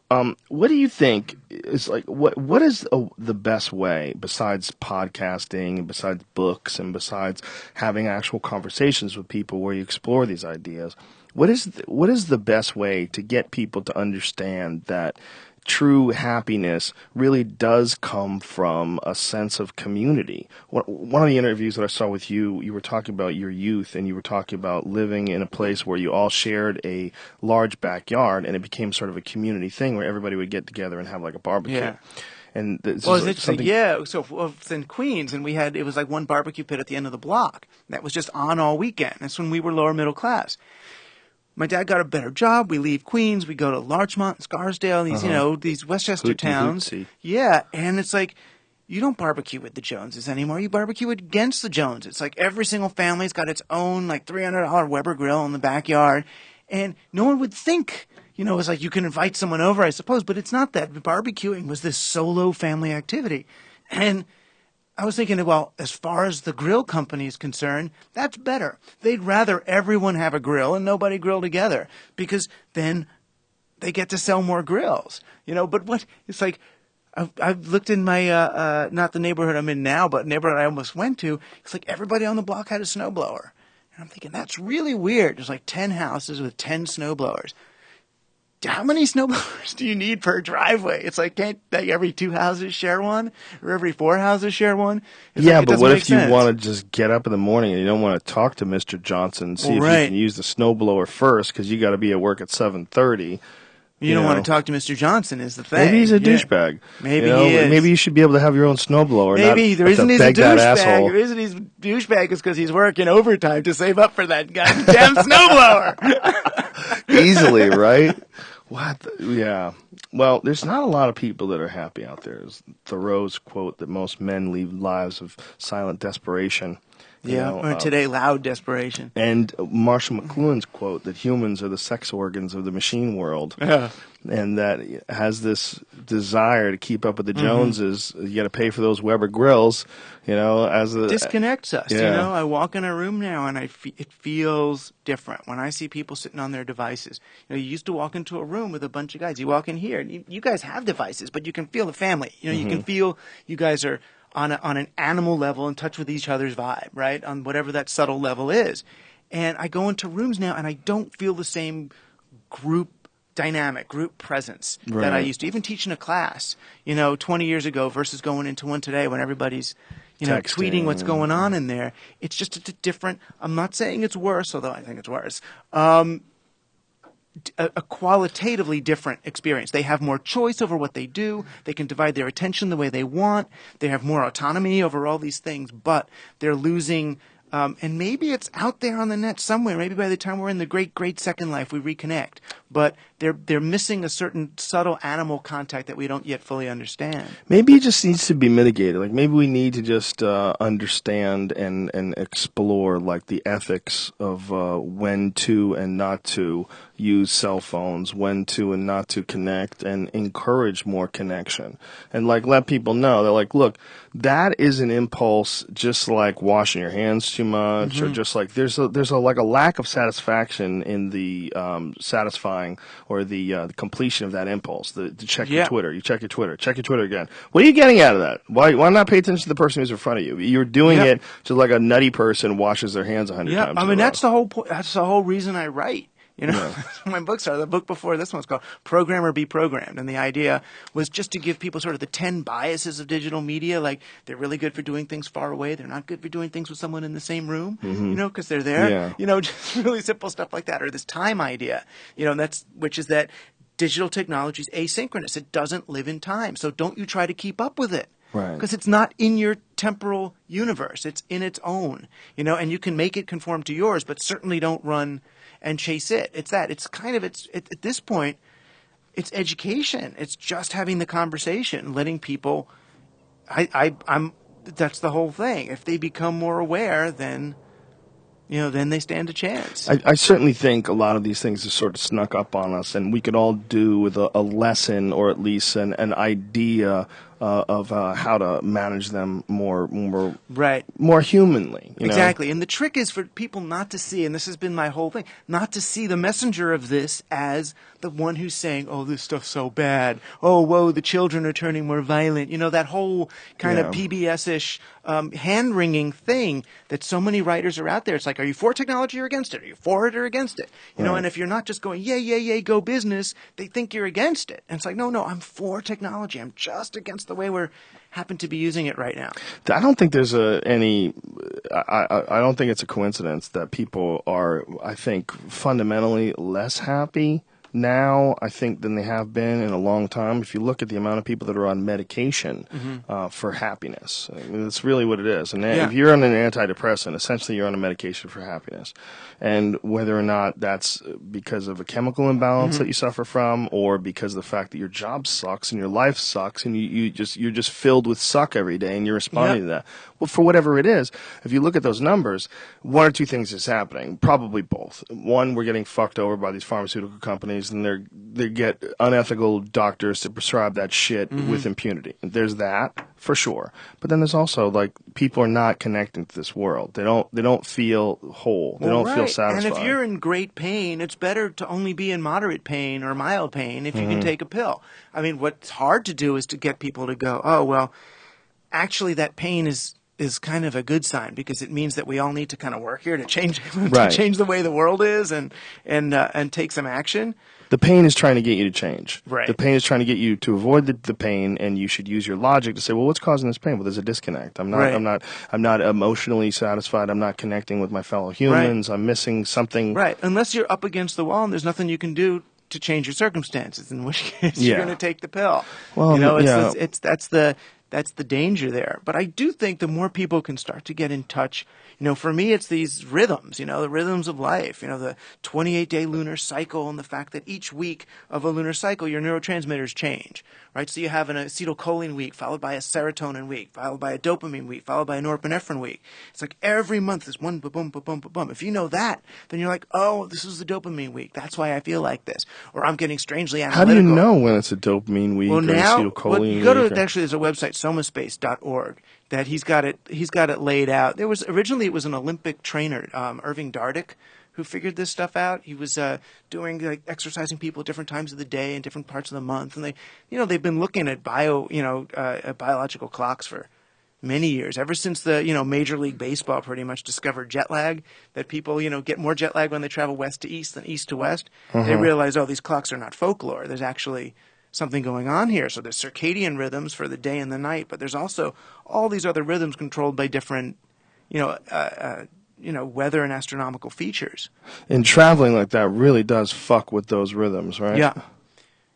What do you think is like what is the best way, besides podcasting and besides books and besides having actual conversations with people where you explore these ideas? What is the best way to get people to understand that true happiness really does come from a sense of community? One of the interviews that I saw with you, you were talking about your youth, and you were talking about living in a place where you all shared a large backyard, and it became sort of a community thing where everybody would get together and have like a barbecue. Yeah. And it's interesting. Yeah, so it's in Queens, and it was like one barbecue pit at the end of the block that was just on all weekend. That's when we were lower middle class. My dad got a better job. We leave Queens. We go to Larchmont, Scarsdale, these these Westchester towns. Yeah, and it's like you don't barbecue with the Joneses anymore. You barbecue against the Joneses. It's like every single family's got its own like $300 Weber grill in the backyard, and no one would think. It's like you can invite someone over, I suppose, but it's not that. Barbecuing was this solo family activity, and I was thinking, well, as far as the grill company is concerned, that's better. They'd rather everyone have a grill and nobody grill together, because then they get to sell more grills. But it's like I've looked in my, not the neighborhood I'm in now, but neighborhood I almost went to. It's like everybody on the block had a snowblower. And I'm thinking, that's really weird. There's like 10 houses with 10 snowblowers. How many snowblowers do you need per driveway? It's like, can't every 2 houses share one, or every 4 houses share one? But what if you want to just get up in the morning and you don't want to talk to Mr. Johnson and see if you can use the snowblower first because you got to be at work at 7:30? You don't want to talk to Mr. Johnson is the thing. Maybe he's a douchebag. Maybe he is. Maybe you should be able to have your own snowblower. Maybe the reason he's a douchebag. The reason he's a douchebag is because he's working overtime to save up for that goddamn snowblower. Easily, right? What? Yeah. Well, there's not a lot of people that are happy out there. It's Thoreau's quote that most men lead lives of silent desperation. Or today, loud desperation. And Marshall McLuhan's quote that humans are the sex organs of the machine world. Yeah. And that has this desire to keep up with the Joneses. You got to pay for those Weber grills, disconnects us. Yeah. I walk in a room now and it feels different when I see people sitting on their devices. You used to walk into a room with a bunch of guys. You walk in here, and you guys have devices, but you can feel the family. You can feel you guys are on an animal level in touch with each other's vibe, right? On whatever that subtle level is. And I go into rooms now and I don't feel the same group dynamic, group presence that I used to. Even teaching a class, 20 years ago versus going into one today when everybody's, tweeting what's going on in there. It's just a different, I'm not saying it's worse, although I think it's worse. A qualitatively different experience. They have more choice over what they do. They can divide their attention the way they want. They have more autonomy over all these things, but they're losing. And maybe it's out there on the net somewhere. Maybe by the time we're in the great second life, we reconnect. But they're missing a certain subtle animal contact that we don't yet fully understand. Maybe it just needs to be mitigated. Like maybe we need to just understand and explore like the ethics of when to and not to use cell phones, when to and not to connect, and encourage more connection. And like let people know that like, look, that is an impulse, just like washing your hands too much, or just like there's a like a lack of satisfaction in the satisfying or the completion of that impulse. To check your Twitter, you check your Twitter again. What are you getting out of that? Why not pay attention to the person who's in front of you? You're doing it just like a nutty person washes their hands 100 times. I mean that's the whole point. That's the whole reason I write. You know, my books are. The book before this one was called Program or Be Programmed. And the idea was just to give people sort of the 10 biases of digital media. Like, they're really good for doing things far away. They're not good for doing things with someone in the same room, you know, because they're there. Yeah. You know, just really simple stuff like that. Or this time idea, you know, which is that digital technology is asynchronous. It doesn't live in time. So don't you try to keep up with it. Right. Because it's not in your temporal universe. It's in its own, you know, and you can make it conform to yours, but certainly don't run and chase it. It's that. It's kind of, at this point, it's education. It's just having the conversation, letting people, that's the whole thing. If they become more aware, then, you know, then they stand a chance. I certainly think a lot of these things have sort of snuck up on us, and we could all do with a lesson or at least an idea of how to manage them more humanly. You know? Exactly. And the trick is for people not to see, and this has been my whole thing, not to see the messenger of this as the one who's saying, oh, this stuff's so bad. Oh, whoa, the children are turning more violent. You know, that whole kind of PBS-ish hand-wringing thing that so many writers are out there. It's like, are you for technology or against it? Are you for it or against it? You know, and if you're not just going, yay, yay, yay, go business, they think you're against it. And it's like, no, I'm for technology. I'm just against the way we're happen to be using it right now. I don't think there's I don't think it's a coincidence that people are, I think, fundamentally less happy now, I think, than they have been in a long time. If you look at the amount of people that are on medication for happiness, I mean, that's really what it is. And if you're on an antidepressant, essentially you're on a medication for happiness. And whether or not that's because of a chemical imbalance that you suffer from, or because of the fact that your job sucks and your life sucks, and you're just filled with suck every day, and you're responding to that. Well, for whatever it is, if you look at those numbers, one or two things is happening. Probably both. One, we're getting fucked over by these pharmaceutical companies, and they get unethical doctors to prescribe that shit with impunity. There's that for sure. But then there's also, like, people are not connecting to this world. They don't feel whole. They don't feel satisfied. And if you're in great pain, it's better to only be in moderate pain or mild pain if you can take a pill. I mean, what's hard to do is to get people to go, oh, well, actually that pain is kind of a good sign, because it means that we all need to kind of work here to change to change the way the world is and take some action. The pain is trying to get you to change. Right. The pain is trying to get you to avoid the pain, and you should use your logic to say, well, what's causing this pain? Well, there's a disconnect. I'm not emotionally satisfied. I'm not connecting with my fellow humans. I'm missing something. Right. Unless you're up against the wall and there's nothing you can do to change your circumstances, in which case you're going to take the pill. Well, you know, that's the danger there. But I do think the more people can start to get in touch, you know, for me, it's these rhythms, you know, the rhythms of life, you know, the 28-day lunar cycle, and the fact that each week of a lunar cycle, your neurotransmitters change, right? So you have an acetylcholine week, followed by a serotonin week, followed by a dopamine week, followed by a norepinephrine week. It's like every month is one ba-boom, ba-boom, ba-boom. If you know that, then you're like, oh, this is the dopamine week. That's why I feel like this. Or I'm getting strangely analytical. How do you know when it's a dopamine week or acetylcholine week? You go to, actually, there's a website, somaspace.org, that he's got it laid out. Originally it was an Olympic trainer, Irving Dardick, who figured this stuff out. He was doing exercising people at different times of the day and different parts of the month, and they've been looking at biological clocks for many years, ever since the Major League Baseball pretty much discovered jet lag, that people get more jet lag when they travel west to east than east to west. They realize, oh, these clocks are not folklore. There's actually something going on here. So there's circadian rhythms for the day and the night, but there's also all these other rhythms controlled by different, weather and astronomical features. And traveling like that really does fuck with those rhythms, right? Yeah.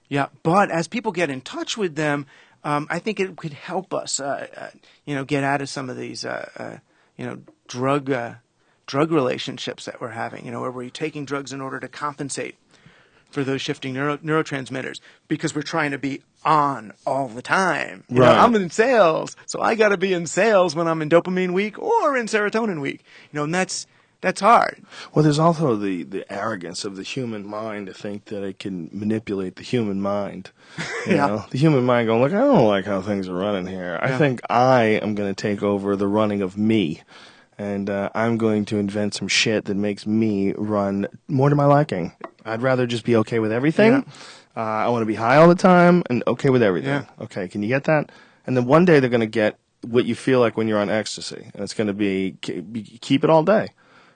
Yeah. But as people get in touch with them, I think it could help us, get out of some of these, drug relationships that we're having, where we're taking drugs in order to compensate for those shifting neurotransmitters, because we're trying to be on all the time. You know, I'm in sales, so I got to be in sales when I'm in dopamine week or in serotonin week. And that's hard. Well, there's also the arrogance of the human mind to think that it can manipulate the human mind. You know? The human mind going, look, I don't like how things are running here. I think I am going to take over the running of me. And I'm going to invent some shit that makes me run more to my liking. I'd rather just be okay with everything. I want to be high all the time and okay with everything. Okay, can you get that? And then one day they're going to get what you feel like when you're on ecstasy. And it's going to be keep it all day.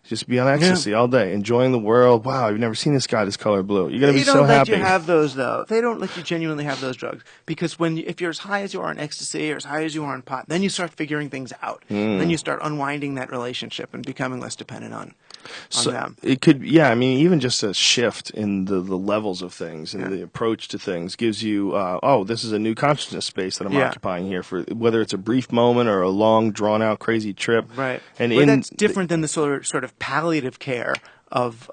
Just be on ecstasy all day, enjoying the world. Wow, you've never seen this guy this color blue. You're gonna be so They don't let happy. you have those though. They don't let you genuinely have those drugs because if you're as high as you are on ecstasy or as high as you are on pot, then you start figuring things out. Then you start unwinding that relationship and becoming less dependent on them. It could, yeah. I mean, even just a shift in the levels of things and the approach to things gives you, this is a new consciousness space that I'm occupying here for whether it's a brief moment or a long, drawn out, crazy trip. Right. And that's different than the sort of palliative care of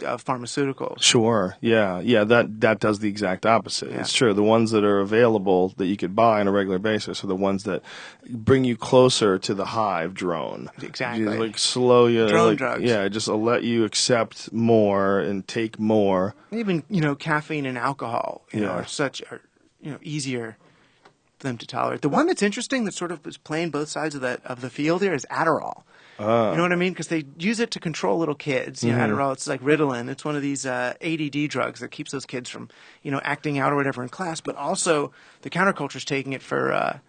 pharmaceuticals. Sure. Yeah. That does the exact opposite. Yeah. It's true. The ones that are available that you could buy on a regular basis are the ones that bring you closer to the hive drone. Exactly. Just, like slow you. Drone drugs. Yeah. Just let you accept more and take more. Even caffeine and alcohol are easier for them to tolerate. The one that's interesting that sort of is playing both sides of the field here is Adderall. You know what I mean? Because they use it to control little kids. Adderall, it's like Ritalin. It's one of these ADD drugs that keeps those kids from, acting out or whatever in class. But also, the counterculture's taking it for,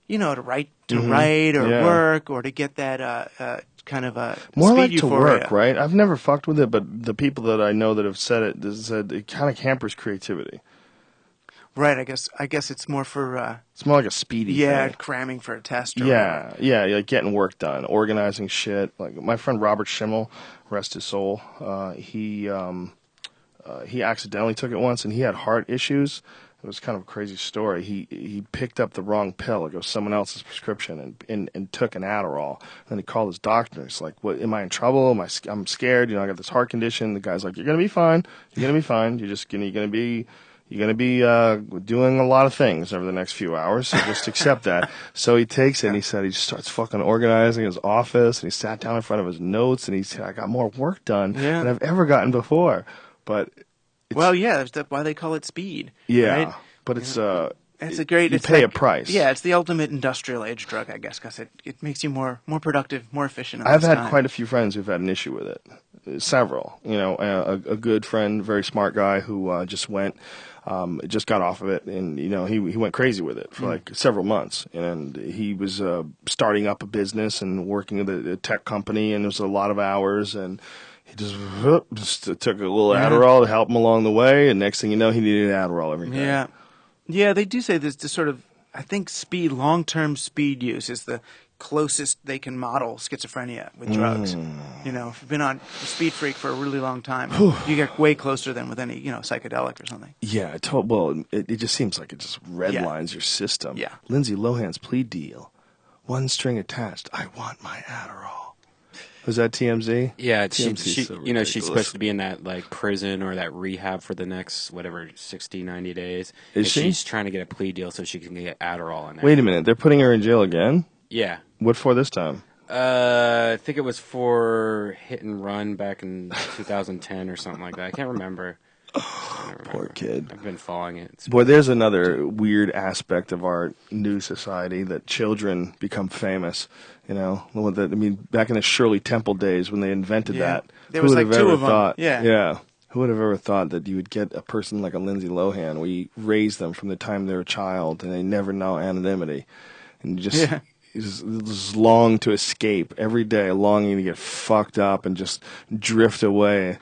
to write or work or to get that kind of more speed like euphoria. To work, right? I've never fucked with it, but the people that I know that have said it kind of hampers creativity. Right, I guess it's more for it's more like a speedy thing. cramming for a test or whatever. Like getting work done, organizing shit. Like my friend Robert Schimmel, rest his soul, he accidentally took it once and he had heart issues. It was kind of a crazy story. He picked up the wrong pill. It was someone else's prescription and took an Adderall. And then he called his doctor. He's like, "What? Am I in trouble? I'm scared. I got this heart condition." The guy's like, "You're gonna be fine. You're gonna be fine. You're gonna be doing a lot of things over the next few hours, so just accept that." So he takes it and he said he just starts fucking organizing his office and he sat down in front of his notes and he said, "I got more work done than I've ever gotten before." But that's why they call it speed. Yeah, right? but it's a great. You pay a price. Yeah, it's the ultimate industrial age drug, I guess, because it makes you more productive, more efficient. I've had quite a few friends who've had an issue with it. Several, a good friend, very smart guy who just got off of it, and he went crazy with it for like several months, and he was starting up a business and working with a tech company, and it was a lot of hours, and he just took a little Adderall to help him along the way, and next thing you know, he needed Adderall every day. Yeah, they do say this sort of, I think long-term speed use is the closest they can model schizophrenia with drugs. If you've been on a speed freak for a really long time, you get way closer than with any, psychedelic or something. Yeah, it just seems like it just redlines your system. Yeah. Lindsay Lohan's plea deal. One string attached. I want my Adderall. Was that TMZ? Yeah, TMZ so she's supposed to be in that like prison or that rehab for the next 60, 90 days. Is she? She's trying to get a plea deal so she can get Adderall in there. Wait a minute, they're putting her in jail again? Yeah. What for this time? I think it was for hit and run back in 2010 or something like that. I can't remember. Poor kid. I've been following it. Boy, there's another weird aspect of our new society that children become famous. Back in the Shirley Temple days when they invented that, there was like two of them. Yeah. Who would have ever thought that you would get a person like a Lindsay Lohan where you raise them from the time they're a child and they never know anonymity, and you just long to escape every day, longing to get fucked up and just drift away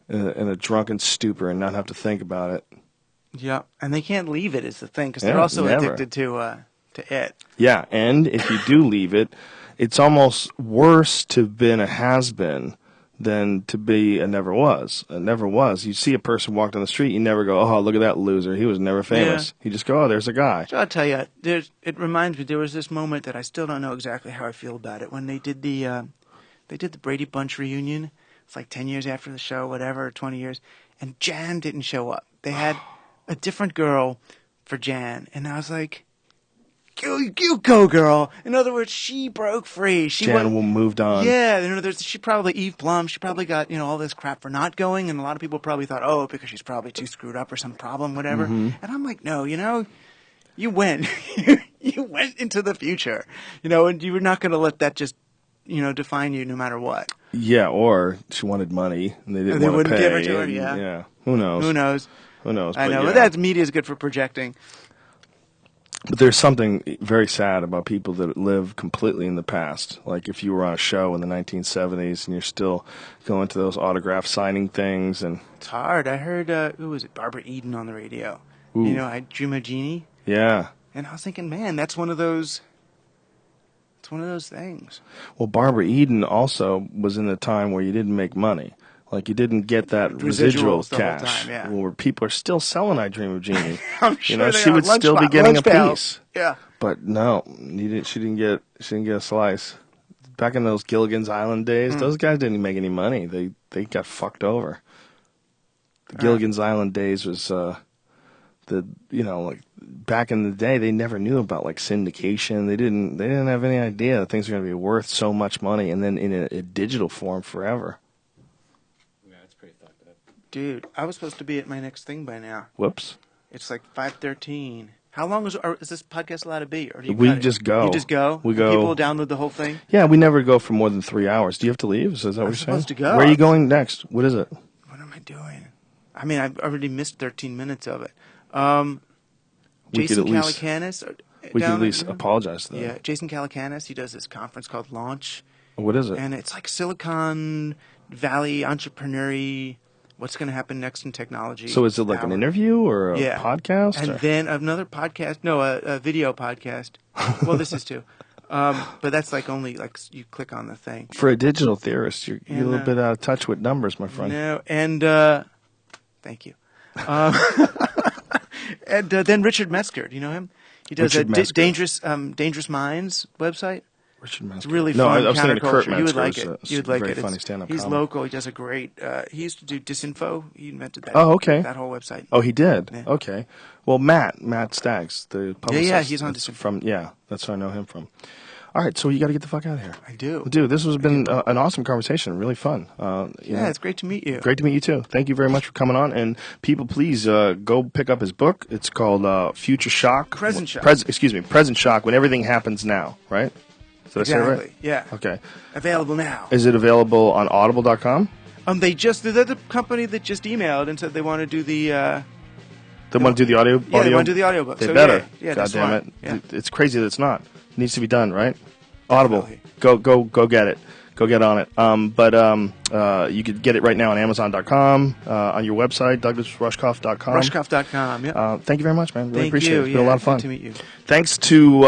in a drunken stupor and not have to think about it. Yeah, and they can't leave it is the thing because they're also addicted to it. Yeah, and if you do leave it, it's almost worse to have been a has-been than to be a never was. A never was. You see a person walk down the street, you never go, "Oh, look at that loser. He was never famous." You just go, "Oh, there's a guy." So I'll tell you, it reminds me, there was this moment that I still don't know exactly how I feel about it. When they did the Brady Bunch reunion, it's like 10 years after the show, whatever, 20 years, and Jan didn't show up. They had a different girl for Jan, and I was like, You go, girl. In other words, she broke free. Jan moved on. Yeah, she probably Eve Plum. She probably got all this crap for not going, and a lot of people probably thought, oh, because she's probably too screwed up or some problem, whatever. And I'm like, no, you went, you went into the future, and you were not going to let that just define you no matter what. Yeah, or she wanted money and they didn't want to pay. They wouldn't give it to her. Yeah. Who knows? Who knows? Who knows? I know, but that media is good for projecting. But there's something very sad about people that live completely in the past. Like if you were on a show in the 1970s and you're still going to those autograph signing things. And It's hard. I heard, who was it, Barbara Eden on the radio. Ooh. You know, I Dream of Jeannie. yeah. And I was thinking, man, that's one of those things. Well, Barbara Eden also was in a time where you didn't make money. Like you didn't get that residual Residuals the whole cash. time, yeah. Where people are still selling I Dream of Jeannie. I'm sure you know, they she are. would Lunch still be pa- getting a lunch pals. piece. Yeah. But no, she didn't get a slice. Back in those Gilligan's Island days, those guys didn't make any money. They got fucked over. The Gilligan's Island days was like back in the day, they never knew about like syndication. They didn't have any idea that things are going to be worth so much money, and then in a digital form forever. Yeah, it's pretty fucked up. Dude, I was supposed to be at my next thing by now. Whoops. It's like 5:13. How long is this podcast allowed to be? Or do you We cut it? just go. You just go? We go. People download the whole thing? Yeah, we never go for more than 3 hours. Do you have to leave? Is that what you're saying? supposed to go. Where are you going next? What is it? What am I doing? I mean, I've already missed 13 minutes of it. We could Jason at least- Calacanis. We can at least apologize to them. Yeah, Jason Calacanis. He does this conference called Launch. What is it? And it's like Silicon Valley entrepreneur-y, what's going to happen next in technology. So is it like an interview or a podcast? And or? then another podcast. No, a video podcast. Well, this is too. But that's like only like you click on the thing. For a digital theorist, you're a And, little bit out of touch with numbers, my friend. No, and thank you. And then Richard Metzger. Do you know him? He does Richard Metzger. Dangerous Minds website. Richard Metzger. It's really no, fun. I was thinking of Kurt counterculture. You would Metzger. like It's it. a You would like very it. funny stand-up He's comic. local. He does a great. He used to do Disinfo. He invented that. Oh, okay. That whole website. Oh, he did? Yeah. Okay. Well, Matt Staggs, the publicist. Yeah, he's on that's Disinfo. that's where I know him from. All right, so you got to get the fuck out of here. I do. Dude, this has been an awesome conversation. Really fun. It's great to meet you. Great to meet you, too. Thank you very much for coming on. And people, please go pick up his book. It's called Future Shock. Present Shock. Present Shock, When Everything Happens Now, right? Did I say it right? Exactly. Yeah. Okay. Available now. Is it available on audible.com? They're the company that just emailed and said they want to do the. They want to do the audio? Yeah, they want to do the audiobook. They So, better. Yeah, God that's damn fine. it. Yeah. It's crazy that it's not. It needs to be done, right? Audible. Definitely. Go get it. Go get on it. But you could get it right now on Amazon.com, on your website, DouglasRushkoff.com. Rushkoff.com. Yeah. Thank you very much, man. Really Thank appreciate you. it. It's been a lot of fun. Good to meet you. Thanks to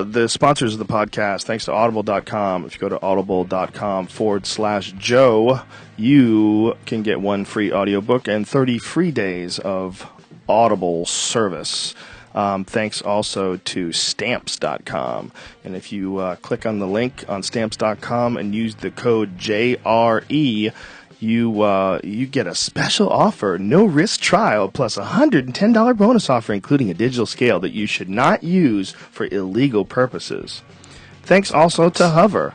the sponsors of the podcast. Thanks to Audible.com. If you go to audible.com/Joe, you can get one free audiobook and 30 free days of Audible service. Thanks also to Stamps.com. And if you click on the link on Stamps.com and use the code JRE, you get a special offer, no risk trial, plus a $110 bonus offer, including a digital scale that you should not use for illegal purposes. Thanks also to Hover.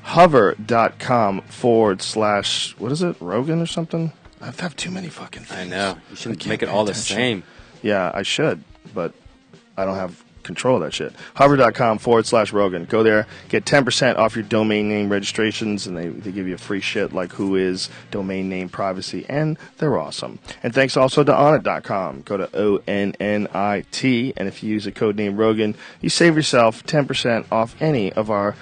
Hover.com / what is it, Rogan or something? I have too many fucking things. I know. You shouldn't can't make it pay all the attention. same. Yeah, I should, but I don't have control of that shit. Hover.com / Rogan. Go there, get 10% off your domain name registrations, and they give you free shit like Whois, domain name privacy, and they're awesome. And thanks also to Onnit.com. Go to ONNIT, and if you use the code name Rogan, you save yourself 10% off any of our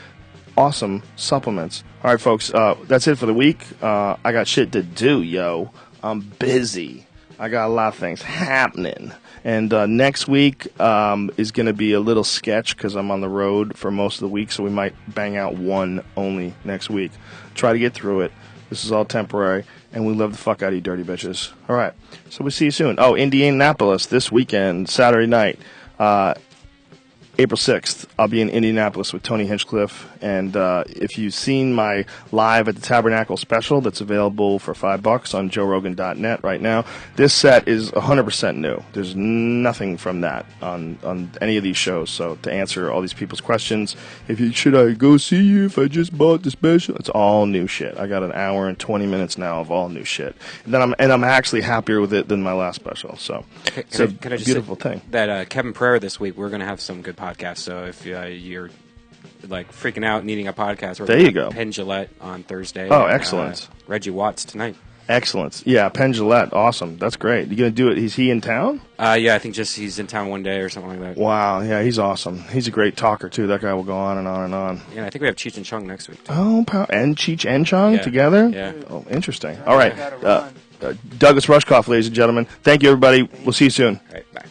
awesome supplements. All right, folks, that's it for the week. I got shit to do, yo. I'm busy. I got a lot of things happening. And next week is going to be a little sketch because I'm on the road for most of the week, so we might bang out one only next week. Try to get through it. This is all temporary, and we love the fuck out of you dirty bitches. All right, so we'll see you soon. Oh, Indianapolis this weekend, Saturday night. April 6th, I'll be in Indianapolis with Tony Hinchcliffe, and if you've seen my Live at the Tabernacle special that's available for $5 on joerogan.net right now, this set is 100% new. There's nothing from that on any of these shows, so to answer all these people's questions, should I go see you if I just bought the special? It's all new shit. I got an hour and 20 minutes now of all new shit. And I'm actually happier with it than my last special, so it's a Can I just beautiful say thing. that Kevin Pereira this week, we're going to have some good podcasts. So if you're like freaking out needing a podcast, we're There gonna you have go. Penn Jillette on Thursday. Oh, and, excellent. Reggie Watts tonight. Excellent. Yeah, Penn Jillette. Awesome. That's great. You going to do it? Is he in town? Yeah, I think just he's in town one day or something like that. Wow. Yeah, he's awesome. He's a great talker, too. That guy will go on and on and on. Yeah, I think we have Cheech and Chong next week. Too. Oh, and Cheech and Chong Yeah. together? Yeah. Oh, interesting. All right. Douglas Rushkoff, ladies and gentlemen. Thank you, everybody. We'll see you soon. All right, bye.